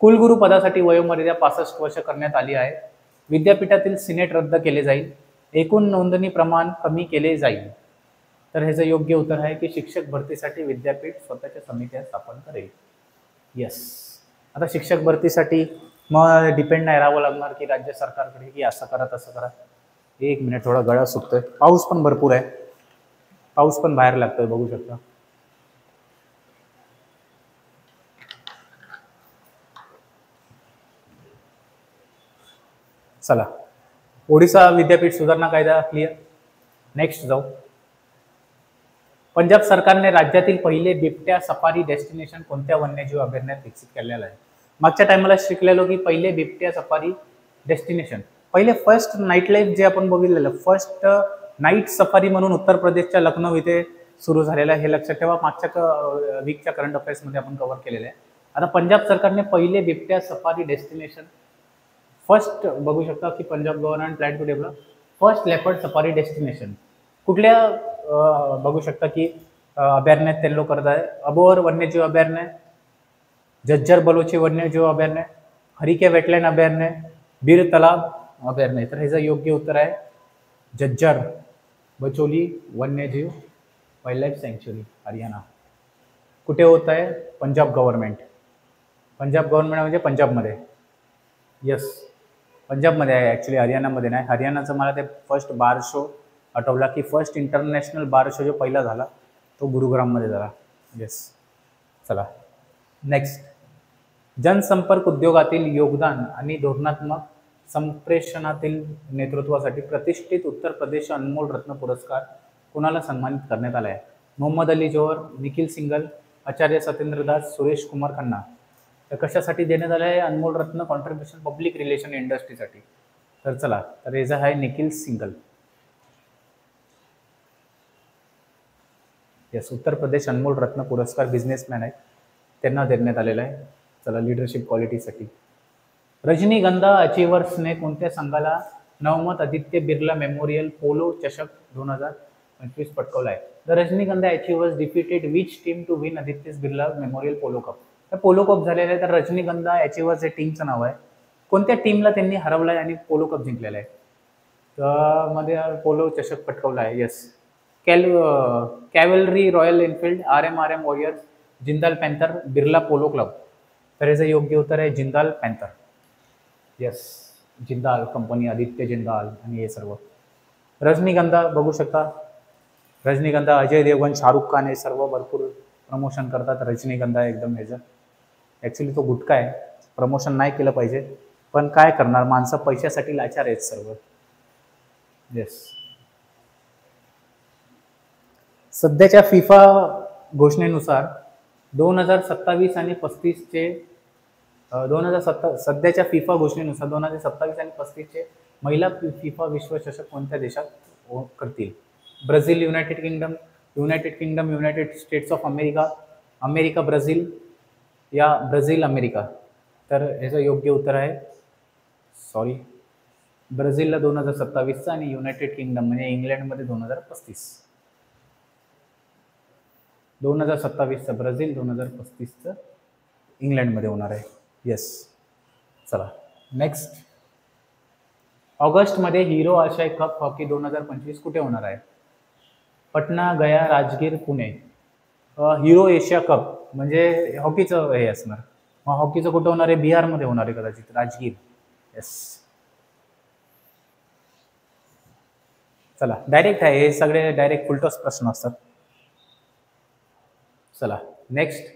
कुलगुरू पदासाठी वयोमर्यादा 65 वर्ष करण्यात आली आहे. विद्यापीठातील सिनेट रद्द केले जाईल. एकूण नोंदणी प्रमाण कमी केले जाईल. तर ह्याचं योग्य उत्तर आहे की शिक्षक भरतीसाठी विद्यापीठ स्वतःच्या समित्या स्थापन करेल. यस, आता शिक्षक भरतीसाठी मग डिपेंड नाही राहावं लागणार की राज्य सरकारकडे की असं करा तसं करा. एक मिनिट, थोडा गळा सुकतोय. पाऊस पण भरपूर आहे, पाऊस पण बाहेर लागतोय बघू शकता. चला, ओडिशा विद्यापीठ सुधारणा कायदा क्लिअर. नेक्स्ट जाऊ. पंजाब सरकारने राज्यातील पहिले बिबट्या सफारी डेस्टिनेशन कोणत्या वन्यजीव अभयारण्यात विकसित केलेलं आहे? मागच्या टायमाला शिकलेलो की पहिले बिबट्या सफारी डेस्टिनेशन, पहिले फर्स्ट नाईट लाईफ जे आपण बघितलेलं, फर्स्ट नाईट सफारी म्हणून उत्तर प्रदेशच्या लखनौ इथे सुरू झालेलं आहे. हे लक्षात ठेवा. मागच्या वीकच्या करंट अफेअर्समध्ये आपण कव्हर केलेलं आहे. आता पंजाब सरकारने पहिले बिबट्या सफारी डेस्टिनेशन फर्स्ट बघू शकता की Punjab government plan to develop first leopard safari destination कुठल्या बघू शकता की अभयारण्यात ते लोक करत आहे. अबोर वन्यजीव अभयारण्य, झज्जर बलोची वन्यजीव अभयारण्य, हरिके वेटलँड अभयारण्य, बीर तलाब अभयारण्य. तर ह्याचं योग्य उत्तर आहे झज्जर बचोली वन्यजीव वाईल्ड लाईफ सँच्युरी, हरियाणा. कुठे होत आहे? पंजाब गव्हर्नमेंट. पंजाब गव्हर्नमेंट म्हणजे पंजाबमध्ये. यस, पंजाबमध्ये आहे ॲक्च्युली, हरियाणामध्ये नाही. हरियाणाचं मला ते फर्स्ट बार शो आठवला की फर्स्ट इंटरनॅशनल बार शो जो पहिला झाला तो गुरुग्राममध्ये झाला. येस, चला नेक्स्ट. जनसंपर्क उद्योगातील योगदान आणि धोरणात्मक संप्रेषणातील नेतृत्वासाठी प्रतिष्ठित उत्तर प्रदेश अनमोल रत्न पुरस्कार कोणाला सन्मानित करण्यात आला आहे? मोहम्मद अली जोहर, निखिल सिंगल, आचार्य सत्येंद्र दास, सुरेश कुमार खन्ना. तर कशासाठी देण्यात आलं आहे? अनमोल रत्न कॉन्ट्रीब्युशन पब्लिक रिलेशन इंडस्ट्रीसाठी. तर चला, तर याचा आहे निखिल सिंगल. यस, उत्तर प्रदेश अनमोल रत्न पुरस्कार बिझनेसमॅन आहेत, त्यांना देण्यात आलेला आहे. चला, लिडरशिप क्वालिटीसाठी. रजनीगंधा अचिव्हर्सने कोणत्या संघाला नवमत आदित्य बिर्ला मेमोरियल पोलो चषक 2025 पटकावला आहे? The Rajnigandha achievers defeated which team to win Aditya Birla memorial polo cup? तर पोलो कप झालेला आहे. तर रजनीगंधा अचिव्हर्स हे टीमचं नाव आहे. कोणत्या टीमला त्यांनी हरवलं आहे आणि पोलो कप जिंकलेला आहे? तर मध्ये पोलो चषक पटकावला आहे. Yes, cavalry royal Enfield, RMRM warriors, Jindal panther, Birla polo club. तर याचं योग्य उत्तर आहे Jindal panther. Yes, Jindal company, Aditya Jindal आणि हे सर्व. रजनीगंधा बघू शकता. रजनीगंधा अजय देवगन, शाहरुख खान हे सर्व भरपूर प्रमोशन करतात. रजनीगंधा एकदम ह्याचं ॲक्च्युली तो गुटखा आहे, प्रमोशन नाही केलं पाहिजे, पण काय करणार, माणसं पैशासाठी लाचार आहेत सर्व. येस, सध्याच्या फिफा घोषणेनुसार 2027 आणि 35चे सध्याच्या फिफा घोषणेनुसार 2027 आणि 35चे महिला फिफा विश्वचषक कोणत्या देशात करतील? Brazil, United kingdom, United states of America, America Brazil या ब्राझील अमेरिका. तर याचं योग्य उत्तर आहे ब्राझीलला 2027चा आणि युनायटेड किंगडम म्हणजे इंग्लंडमध्ये 2035. 2027चं ब्राझील, 2035चं इंग्लंडमध्ये होणार आहे. येस, चला नेक्स्ट. ऑगस्टमध्ये हिरो आशिया कप हॉकी 2025 कुठे होणार आहे? Patna, Gaya, Rajgir, Pune. Hero Asia cup म्हणजे हॉकीचं हे असणार. मग हॉकीचं कुठं होणार आहे? बिहारमध्ये होणार आहे कदाचित, राजगीर. येस. चला डायरेक्ट आहे, हे सगळे डायरेक्ट फुलटॉस प्रश्न असतात. चला नेक्स्ट.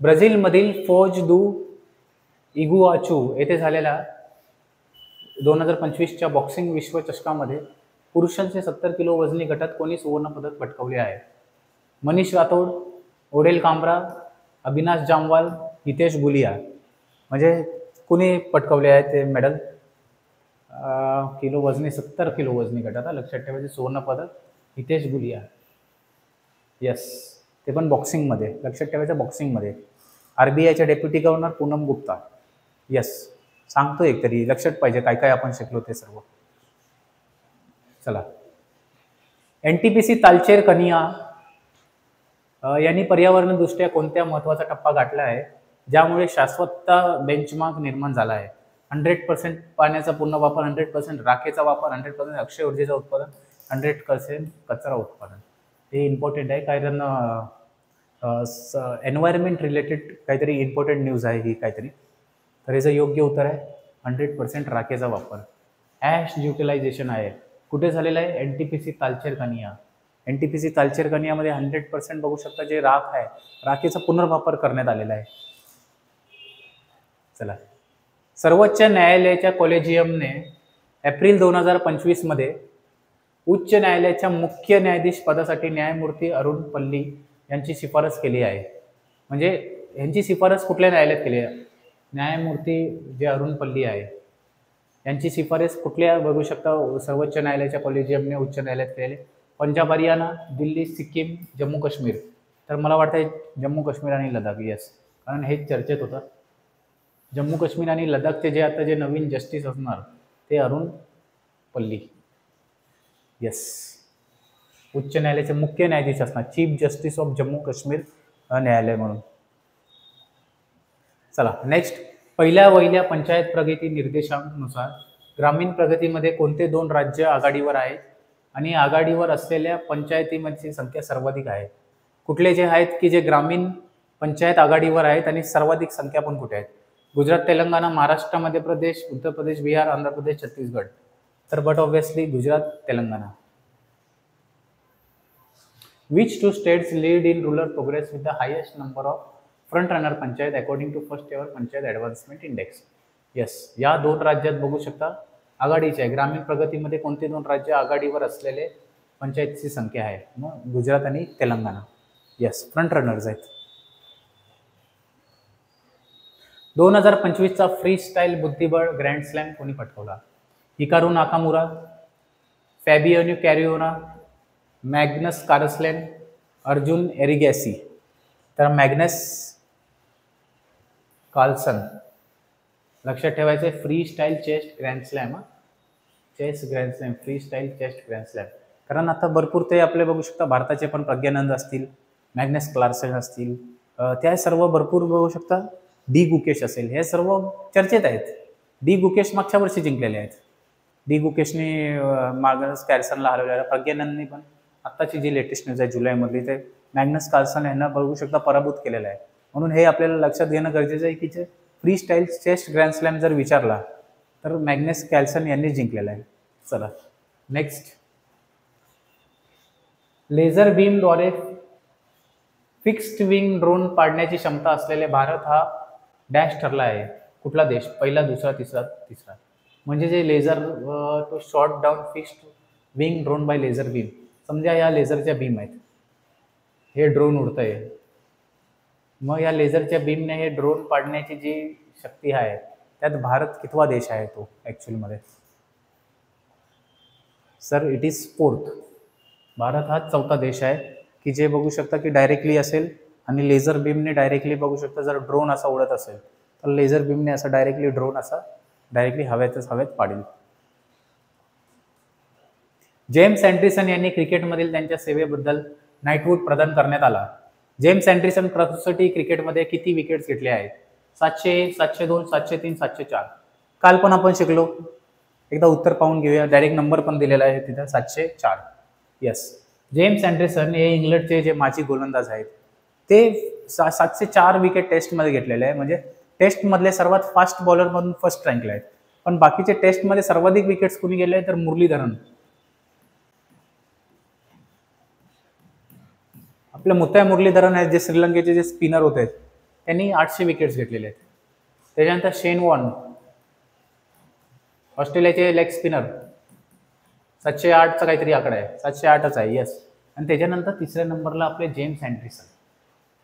ब्राझीलमधील फोज दू इगुआचू येथे झालेल्या 2025च्या बॉक्सिंग विश्वचषकामध्ये पुरुषांचे 70 किलो वजनी गटात कोणी सुवर्ण पदक पटकावले आहे? मनीष राठोड, ओडेल कामरा, अविनाश जामवाल, हितेश गुलिया. म्हणजे कुणी पटकावले आहे ते मेडल? किलो वजनी 70 किलो वजनी गटात, लक्षात ठेवायचे, सुवर्ण पदक हितेश गुलिया. यस, ते पण बॉक्सिंगमध्ये, लक्षात ठेवायचं बॉक्सिंगमध्ये. RBIच्या deputy governor Poonam Gupta. Yes, सांगतो एक तरी, लक्षात पाहिजे काय काय आपण शिकलो ते सर्व. चला. NTPC तालचेर कनिया यांनी पर्यावरणदृष्ट्या कोणत्या महत्त्वाचा टप्पा गाठला आहे ज्यामुळे शाश्वतता बेंचमार्क निर्माण झाला आहे? 100% पाण्याचा पूर्ण वापर, 100% राखेचा वापर, 100% अक्षय ऊर्जेचं उत्पादन, 100% कचरा उत्पादन. हे इम्पॉर्टंट आहे कारण एन्व्हायरमेंट रिलेटेड काहीतरी इम्पॉर्टंट न्यूज आहे ही काहीतरी. तर याचं योग्य उत्तर आहे 100% राखेचा वापर. ॲश युटिलायझेशन आहे कुठे झालेलं आहे? NTPC तालचेर कनिया. NTPC तालचेर कनियामध्ये 100% बघू शकता जे राख आहे, राखेचा पुनर्वापर करण्यात आलेला आहे. चला. सर्वोच्च न्यायालयाच्या कॉलेजियमने एप्रिल 2025 मध्ये उच्च न्यायालयाच्या मुख्य न्यायाधीश पदासाठी न्यायमूर्ती अरुण पल्ली यांची शिफारस केली आहे. म्हणजे यांची शिफारस कुठल्या न्यायालयात केली आहे? न्यायमूर्ती जे अरुण पल्ली आहे यांची शिफारस कुठल्या बघू शकता? सर्वोच्च न्यायालयाच्या कॉलेजियमने उच्च न्यायालयात केले. पंजाब, हरियाणा, दिल्ली, सिक्कीम, जम्मू काश्मीर. तर मला वाटतं जम्मू काश्मीर आणि लडाख. यस, कारण हेच चर्चेत होतं. जम्मू काश्मीर आणि लडाखचे जे आता जे नवीन जस्टिस असणार ते अरुण पल्ली. यस, उच्च न्यायालयाचे मुख्य न्यायाधीश असणार, chief justice of Jammu Kashmir न्यायालय म्हणून. चला नेक्स्ट. पहिल्या वहिल्या पंचायत प्रगती निर्देशांनुसार ग्रामीण प्रगतीमध्ये कोणते 2 राज्य आघाडीवर आहेत आणि आघाडीवर असलेल्या पंचायतींची संख्या सर्वाधिक आहे? कुठले जे आहेत की जे ग्रामीण पंचायत आघाडीवर आहेत आणि सर्वाधिक संख्या पण कुठे आहेत? गुजरात, तेलंगणा, महाराष्ट्र, मध्य प्रदेश, उत्तर प्रदेश, बिहार, आंध्र प्रदेश, छत्तीसगड. तर but obviously Gujarat, Telangana. Which 2 states lead in rural progress with the highest number of front runner panchayat according to first ever panchayat advancement index? Yes, या 2 राज्यात बघू शकता आघाडीचे आहे. ग्रामीण प्रगतीमध्ये कोणते 2 राज्य आघाडीवर असलेले पंचायतची संख्या आहे? मग गुजरात आणि तेलंगणा. यस, फ्रंट रनर्स आहेत. 2025चा फ्री स्टाईल बुद्धिबळ ग्रँड स्लॅम कोणी पटकावला? Hikaru Nakamura, Fabiano Caruana, Magnus Carlsen, Arjun Erigaisi. तर मॅग्नस कार्लसन. लक्षात ठेवायचे free style chess grand slam. Chess grand slam, free style chess grand slam. कारण आता भरपूर ते आपले बघू शकता भारताचे पण प्रज्ञानंद असतील, मॅग्नस कार्लसन असतील, त्या सर्व भरपूर बघू शकता. डी गुकेश असेल, हे सर्व चर्चेत आहेत. डी गुकेश मागच्या वर्षी जिंकलेले आहेत. डी गुकेशने मॅग्नस कार्लसनला हरवलेला. प्रज्ञानंदने पण आत्ताची जी लेटेस्ट न्यूज आहे जुलैमधली ते मॅग्नस कार्लसन यांना बघू शकता पराभूत केलेला आहे. म्हणून हे आपल्याला लक्षात घेणं गरजेचं आहे की जे free style chess grand slam जर विचारला तर मॅग्नस कार्लसन यांनी जिंकलेला आहे. चला नेक्स्ट. लेझर बीमद्वारे फिक्स्ड विंग ड्रोन पाडण्याची क्षमता असलेले भारत हा डॅश ठरला आहे. कुठला देश? पहिला, दुसरा, तिसरा. म्हणजे जे laser to shoot down fixed wing drone by laser beam. समजा या लेझरच्या बीम आहेत, हे ड्रोन उडत आहे. मग या लेझरच्या बीमने हे ड्रोन पाडण्याची जी शक्ती आहे त्यात भारत कितवा देश आहे तो ॲक्च्युअलमध्ये? Sir it is 4th. Bharat हा 4था देश आहे की जे बघू शकता की डायरेक्टली असेल आणि लेझर बीमने डायरेक्टली बघू शकता. जर ड्रोन असा उडत असेल तर लेझर बीमने असा डायरेक्टली ड्रोन असा डायरेक्टली हवेत पाडेल. जेम्स अँडरसन यांनी क्रिकेटमधील त्यांच्या सेवेबद्दल नाईटवूड प्रदान करण्यात आला. जेम्स अँडरसन कसोटी क्रिकेटमध्ये किती विकेट्स घेतले आहेत? 700, 702, 703, 704. काल पण आपण शिकलो एकदा उत्तर पाहून घेऊया. डायरेक्ट नंबर पण दिलेला आहे तिथं 704. येस. जेम्स अँडरसन हे इंग्लंडचे जे माजी गोलंदाज आहेत ते 704 विकेट टेस्टमध्ये घेतलेले आहे. म्हणजे टेस्टमधले सर्वात फास्ट बॉलरमधून फर्स्ट रँकला आहेत. पण बाकीचे टेस्टमध्ये सर्वाधिक विकेट्स कुणी गेले तर मुरलीधरन. आपले मुत्ताय मुरलीधरन आहेत जे श्रीलंकेचे जे स्पिनर होते त्यांनी 800 विकेट्स घेतलेले आहेत. त्याच्यानंतर शेन वॉर्न ऑस्ट्रेलियाचे लेग स्पिनर 708चा काहीतरी आकडा आहे, 708च आहे. येस. आणि त्याच्यानंतर तिसऱ्या नंबरला आपले जेम्स अँडरसन.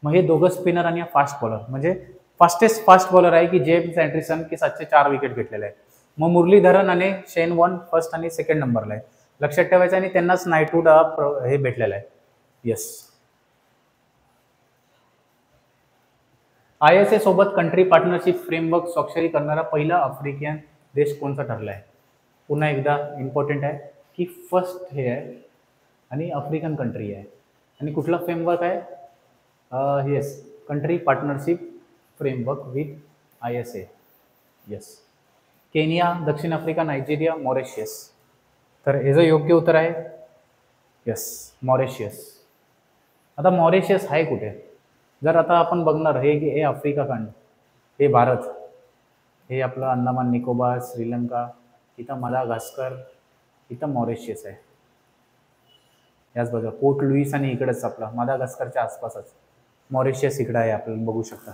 मग हे दोघं स्पिनर आणि फास्ट बॉलर, म्हणजे फास्ट बॉलर आहे की जेम्स अँडरसन की 704 विकेट घेतलेले आहे. मग मुरलीधरन आणि शेन वॉर्न फर्स्ट आणि सेकंड नंबरला आहे. लक्षात ठेवायचं. आणि त्यांनाच नाईटहूड हे भेटलेलं आहे. येस. ISA सोबत कंट्री पार्टनरशिप फ्रेमवर्क स्वाक्षरी करणारा पहिला आफ्रिकन देश कोणता ठरला आहे? पुन्हा एकदा इम्पॉर्टंट आहे की फर्स्ट हे आहे आणि आफ्रिकन कंट्री आहे. आणि कुठला फ्रेमवर्क आहे? Yes, country partnership framework with ISA. Yes. Kenya, दक्षिण आफ्रिका, नायजेरिया, मॉरिशियस. तर हे जो योग्य उत्तर आहे येस, मॉरिशियस. आता मॉरिशियस आहे कुठे? जर आता आपण बघणार हे आफ्रिका खंड, हे भारत, हे आपलं अंदमान निकोबार, श्रीलंका, इथं मदागास्कर, इथं मॉरिशियस आहे. याच बाजूला पोर्ट लुईस आणि इकडेच आपला मदागास्करच्या आसपासच मॉरिशियस इकडं आहे, आपल्याला बघू शकता.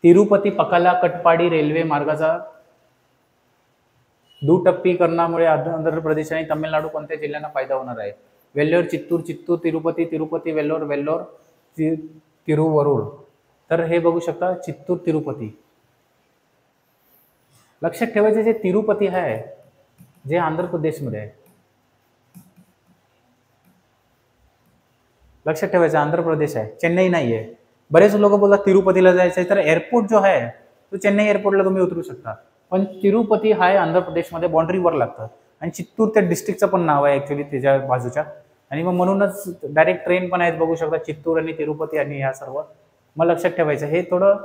तिरुपती पकाला कटपाडी रेल्वे मार्गाचा दुटप्पीकरणामुळे आंध्र प्रदेश आणि तामिळनाडू कोणत्या जिल्ह्यांना फायदा होणार आहे? वेल्लोर, चित्तूर, तिरुपती, वेल्लोर, तिरुवरूर. तर हे बघू शकता चित्तूर, तिरुपती. लक्षात ठेवायचे जे तिरुपती आहे जे आंध्र प्रदेशमध्ये आहे. लक्षात ठेवायचं आंध्र प्रदेश आहे, चेन्नई नाही आहे. बरेच लोक बोलतात तिरुपतीला जायचं आहे, तर एअरपोर्ट जो आहे तो चेन्नई एअरपोर्टला तुम्ही उतरू शकता. पण तिरुपती हा आहे आंध्र प्रदेशमध्ये, बाउंड्रीवर लागतं. आणि चित्तूर त्या डिस्ट्रिक्टचं पण नाव आहे ॲक्च्युली त्याच्या बाजूच्या. आणि मग म्हणूनच डायरेक्ट ट्रेन पण आहेत, बघू शकता चित्तूर आणि तिरुपती आणि ह्या सर्व. मग लक्षात ठेवायचं हे थोडं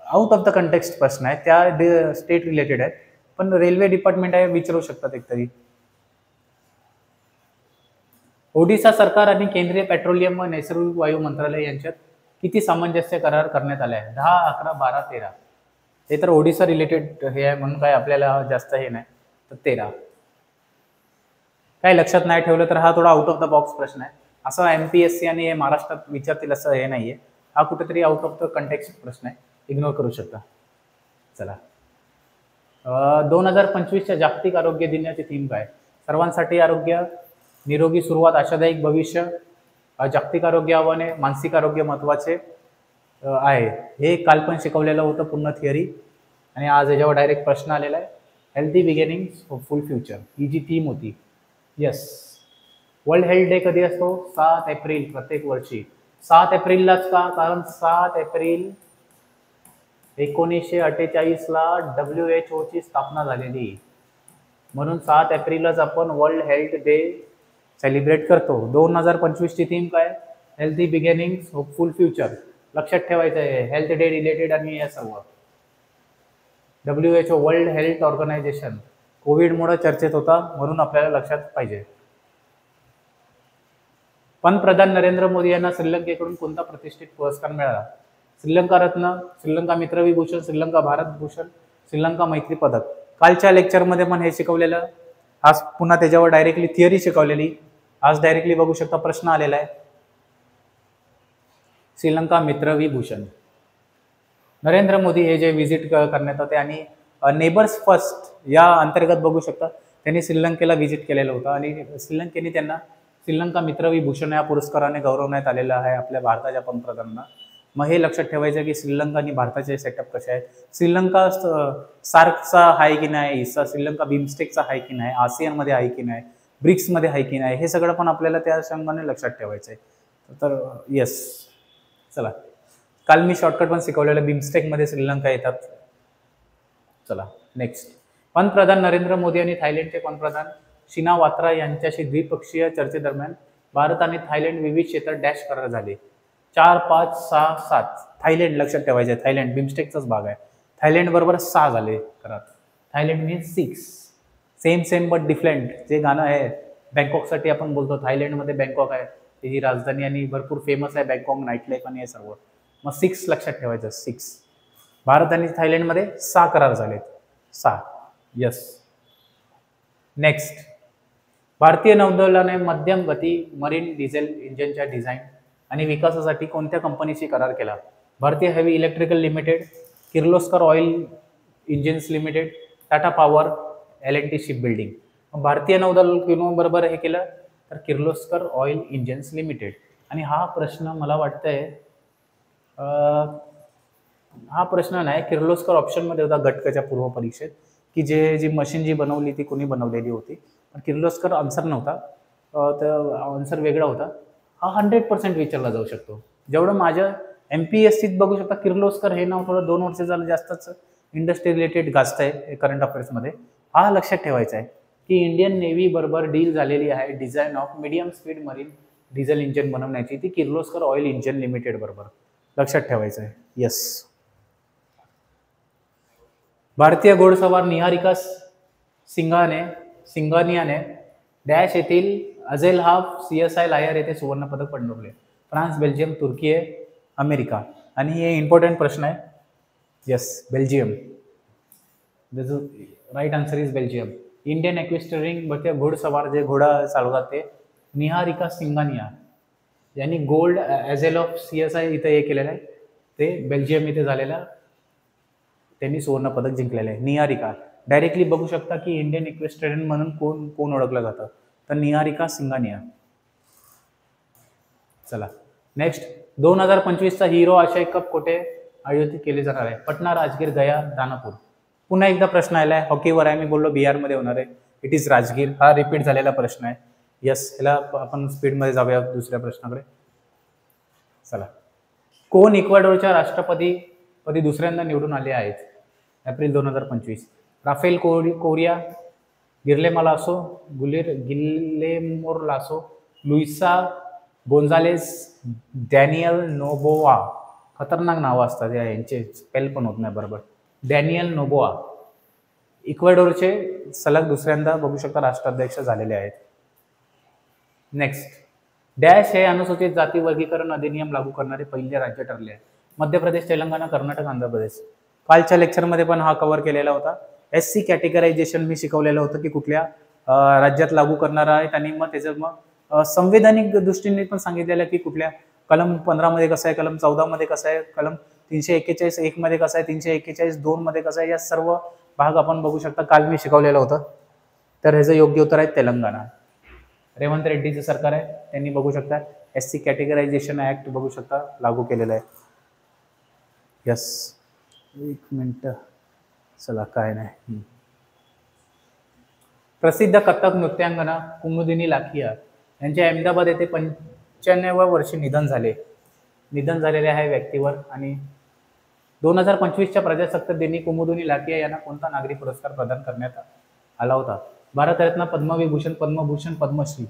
आउट ऑफ द कंटेक्स्ट प्रश्न आहे, त्या स्टेट रिलेटेड आहेत, पण रेल्वे डिपार्टमेंट आहे, विचारू शकतात एकतरी. ओडिशा सरकार आणि केंद्रीय पेट्रोलियम व नैसर्गिक वायू मंत्रालय यांच्यात किती सामंजस्य करार करण्यात आले आहे? 10, 11, 12, 13. हे तर ओडिशा रिलेटेड हे आहे म्हणून काय आपल्याला जास्त हे नाही, तर 13. काय लक्षात नाही ठेवलं तर हा थोडा आउट ऑफ द बॉक्स प्रश्न आहे. असं MPSC आणि हे महाराष्ट्रात विचारतील असं हे नाहीये. हा कुठेतरी आउट ऑफ द कंटेक्स्ट प्रश्न आहे, इग्नोर करू शकता. चला, 2025च्या जागतिक आरोग्य दिनाची थीम काय? सर्वांसाठी आरोग्य, निरोगी सुरुवात, आशादायक भविष्य, जागतिक आरोग्य आव्हाने, मानसिक आरोग्य महत्वाचे आहे. हे काल पण शिकवलेलं होतं पूर्ण थिअरी, आणि आज याच्यावर डायरेक्ट प्रश्न आलेला आहे. हेल्दी बिगिनिंग्स होपफुल फ्युचर ही जी थीम होती. येस. वर्ल्ड हेल्थ डे कधी असतो? 7 एप्रिल प्रत्येक वर्षी. 7 एप्रिललाच का? कारण 7 एप्रिल 1948ला WHO ची स्थापना झालेली, म्हणून 7 एप्रिललाच आपण वर्ल्ड हेल्थ डे सेलिब्रेट करतो. 2025ची थीम काय? Healthy beginnings hopeful future. लक्षात ठेवायचं आहे हेल्थ डे रिलेटेड आणि या सर्व. WHO वर्ल्ड हेल्थ ऑर्गनायझेशन कोविडमुळे चर्चेत होता, म्हणून आपल्याला लक्षात पाहिजे. पंतप्रधान नरेंद्र मोदी यांना श्रीलंकेकडून कोणता प्रतिष्ठित पुरस्कार मिळाला? श्रीलंका रत्न, श्रीलंका मित्र विभूषण, श्रीलंका भारत भूषण, श्रीलंका मैत्री पदक. कालच्या लेक्चरमध्ये पण हे शिकवलेलं, आज पुन्हा त्याच्यावर डायरेक्टली थिअरी शिकवलेली. आज डायरेक्टली बघू शकता प्रश्न आलेला आहे. श्रीलंका मित्र विभूषण. नरेंद्र मोदी हे जे व्हिजिट करण्यात होते आणि नेबर्स फर्स्ट या अंतर्गत बघू शकता त्यांनी श्रीलंकेला व्हिजिट केलेलं होतं, आणि श्रीलंकेने त्यांना श्रीलंका मित्र विभूषण या पुरस्काराने गौरवण्यात आलेला आहे आपल्या भारताच्या पंतप्रधानांना. मग हे लक्षात ठेवायचं की श्रीलंका आणि भारताचे सेटअप कसे आहेत. श्रीलंका सार्कचा आहे की नाही, श्रीलंका बिमस्टेकचा आहे की नाही, आसियानमध्ये आहे की नाही, ब्रिक्समध्ये आहे की नाही, हे सगळं पण आपल्याला त्या संघाने लक्षात ठेवायचं आहे. तर येस. चला, काल मी शॉर्टकट पण शिकवलेलं, बिमस्टेकमध्ये श्रीलंका येतात. चला नेक्स्ट. पंतप्रधान नरेंद्र मोदी आणि थायलंडचे पंतप्रधान शिनावात्रा यांच्याशी द्विपक्षीय चर्चेदरम्यान भारत आणि थायलंड विविध क्षेत्रात डॅश करार झाले. 4, 5, 6, 7. थायलंड लक्षात ठेवायचे, थायलंड बिमस्टेकचाच भाग आहे. थायलंड बरोबर 6 झाले करार. Thailand means 6. Same but different जे गाणं आहे बँकॉकसाठी आपण बोलतो, थायलंडमध्ये बँकॉक आहे त्याची राजधानी आणि भरपूर फेमस आहे बँकॉक नाईट लाईफ आणि हे सर्व. मग 6 लक्षात ठेवायचं. 6. भारत आणि थायलंडमध्ये 6 करार झालेत. 6. यस. नेक्स्ट, भारतीय नौदलाने मध्यम गती मरीन डिझेल इंजिनच्या डिझाईन आणि विकासासाठी कोणत्या कंपनीशी करार केला? भारतीय heavy electrical limited, Kirloskar oil engines limited, Tata power, L&T ship building. भारतीय नौदल बरोबर हे केलं तर किर्लोस्कर ऑइल इंजिन्स लिमिटेड. आणि हा प्रश्न मला वाटतंय हा प्रश्न नाही, किर्लोस्कर ऑप्शनमध्ये होता गटकच्या पूर्व परीक्षेत की जी मशीन जी बनवली ती कोणी बनवलेली होती, पण किर्लोस्कर आन्सर नव्हता, तर आन्सर वेगळा होता. हा 100% विचारला जाऊ शकतो. जेवढं माझ्या MPSCत बघू शकता किर्लोस्कर हे नाव थोडं 2 वर्ष झालं जास्तच इंडस्ट्री रिलेटेड गाजत आहे करंट अफेअर्समध्ये. हा लक्षात ठेवायचा आहे की इंडियन नेव्ही बरोबर डील झालेली आहे design of medium speed marine diesel engine बनवण्याची, ती किर्लोस्कर ऑइल इंजिन लिमिटेड बरोबर. लक्षात ठेवायचं आहे. यस. भारतीय घोडसवार निहारिका सिंघानियाने डॅश येथील अझेलहाफ CSI लायर येथे सुवर्ण पदक पटकावले. फ्रान्स, बेल्जियम, तुर्की, अमेरिका. आणि हे इम्पॉर्टंट प्रश्न आहे. Yes, Belgium. Right answer is Belgium. Indian equestrian भारतीय घोडसवार जे घोडा चालवतात ते निहारिका सिंघानिया यांनी गोल्ड ॲझेल ऑफ CSI इथं हे केलेलं आहे, ते बेल्जियम इथे झालेलं, त्यांनी सुवर्ण पदक जिंकलेलं आहे. निहारिका डायरेक्टली बघू शकता की इंडियन इक्वेस्टरियन म्हणून कोण ओळखलं जातं, तर निहारिका सिंघानिया. चला नेक्स्ट, 2025चा हिरो आशिया कप कुठे आयोजित केले जाणार आहे? पटना, राजगीर, गया, दानापूर. पुन्हा एकदा प्रश्न आला आहे, हॉकीवर आहे, मी बोललो बिहारमध्ये होणार आहे. It is Rajgir. हा रिपीट झालेला प्रश्न आहे. यस, ह्याला आपण स्पीडमध्ये जाऊया दुसऱ्या प्रश्नाकडे. चला, कोण इक्वाडोरच्या राष्ट्रपती दुसऱ्यांदा निवडून आले आहेत April 2025? Rafael Correa, Guillermo Lasso, Guillermo Lasso, Luisa Gonzalez, Daniel Noboa. खतरनाक नावं असतात यांचे, स्पेल पण होत नाही बरोबर. डॅनियल नोबोआ इक्वाडोरचे सलग दुसऱ्यांदा बघू शकता राष्ट्राध्यक्ष झालेले आहेत. नेक्स्ट, डॅश हे अनुसूचित जाती वर्गीकरण अधिनियम लागू करणारे पहिले राज्य ठरले आहे? मध्य प्रदेश, तेलंगणा, कर्नाटक, आंध्र प्रदेश. कालच्या लेक्चरमध्ये पण हा कव्हर केलेला होता. SC कॅटेगरायझेशन मी शिकवलेलं होतं की कुठल्या राज्यात लागू करणार आहेत, आणि मग त्याचं मग संवैधानिक दृष्टीने पण सांगितलेलं की कुठल्या कलम 15 मध्ये कसं आहे, कलम 14 मध्ये कसं आहे, कलम 341(1) मध्ये कसं आहे, 341(2) मध्ये कसं आहे, या सर्व भाग आपण बघू शकता. काल मी शिकवलेलं होतं. तर ह्याचं योग्य उत्तर आहे तेलंगणा. रेवंत रेड्डीचं सरकार आहे, त्यांनी बघू शकता SC कॅटेगरायझेशन ऍक्ट बघू शकता लागू केलेलं आहे. यस, एक मिनिट. चला, काय नाही. प्रसिद्ध कथक नृत्यांगना कुमुदिनी लाखिया यांचे अहमदाबाद येथे 95व्या वर्षी निधन झालेले आहे व्यक्तीवर. आणि 2025च्या प्रजासत्ताक दिनी कुमुदिनी लाखिया यांना कोणता नागरी पुरस्कार प्रदान करण्यात आला होता? भारतरत्न, पद्मविभूषण, पद्मभूषण, पद्मश्री.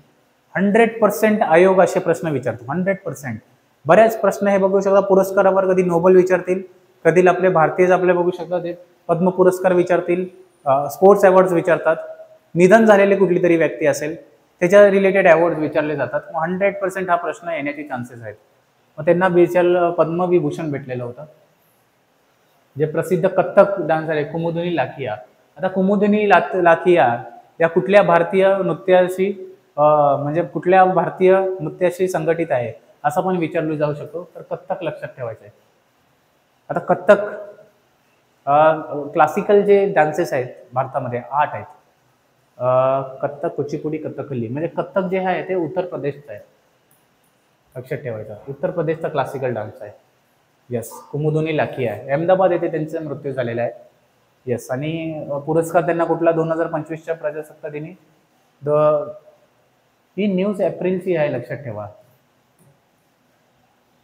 100% आयोग असे प्रश्न विचारतो. 100%. बऱ्याच प्रश्न हे बघू शकता पुरस्कारावर कधी नोबेल विचारतील, कधी आपले भारतीय आपले बघू शकता ते पद्म पुरस्कार विचारतील, स्पोर्ट्स अवॉर्ड्स विचारतात, निधन झालेले कुठली तरी व्यक्ती असेल त्याच्या रिलेटेड अवॉर्ड विचारले जातात. 100% हा प्रश्न येण्याचे चान्सेस आहेत. मग त्यांना पद्मविभूषण भेटलेलं होतं. जे प्रसिद्ध कथ्थक डान्सर आहे कुमुदिनी लाखिया. आता कुमुदिनी लाखिया या कुठल्या भारतीय नृत्याशी म्हणजे कुठल्या भारतीय नृत्याशी संघटित आहे असं पण विचारलं जाऊ शकतो. तर कथ्थक लक्षात ठेवायचं आहे. आता कथ्थक क्लासिकल जे डान्सेस आहेत भारतामध्ये 8 आहेत. कथ्थक, कुचिपुडी, कथकली. म्हणजे कथ्थक जे आहे ते उत्तर प्रदेशचं आहे, लक्षात ठेवायचं. उत्तर प्रदेशचा क्लासिकल डान्स आहे. यस, कुमुदिनी लाखिया आहे. अहमदाबाद येथे त्यांचा मृत्यू झालेला आहे. यस, आणि पुरस्कार त्यांना कुठला 2025च्या प्रजासत्ताक दिनी. ही न्यूज एप्रिलची आहे, लक्षात ठेवा.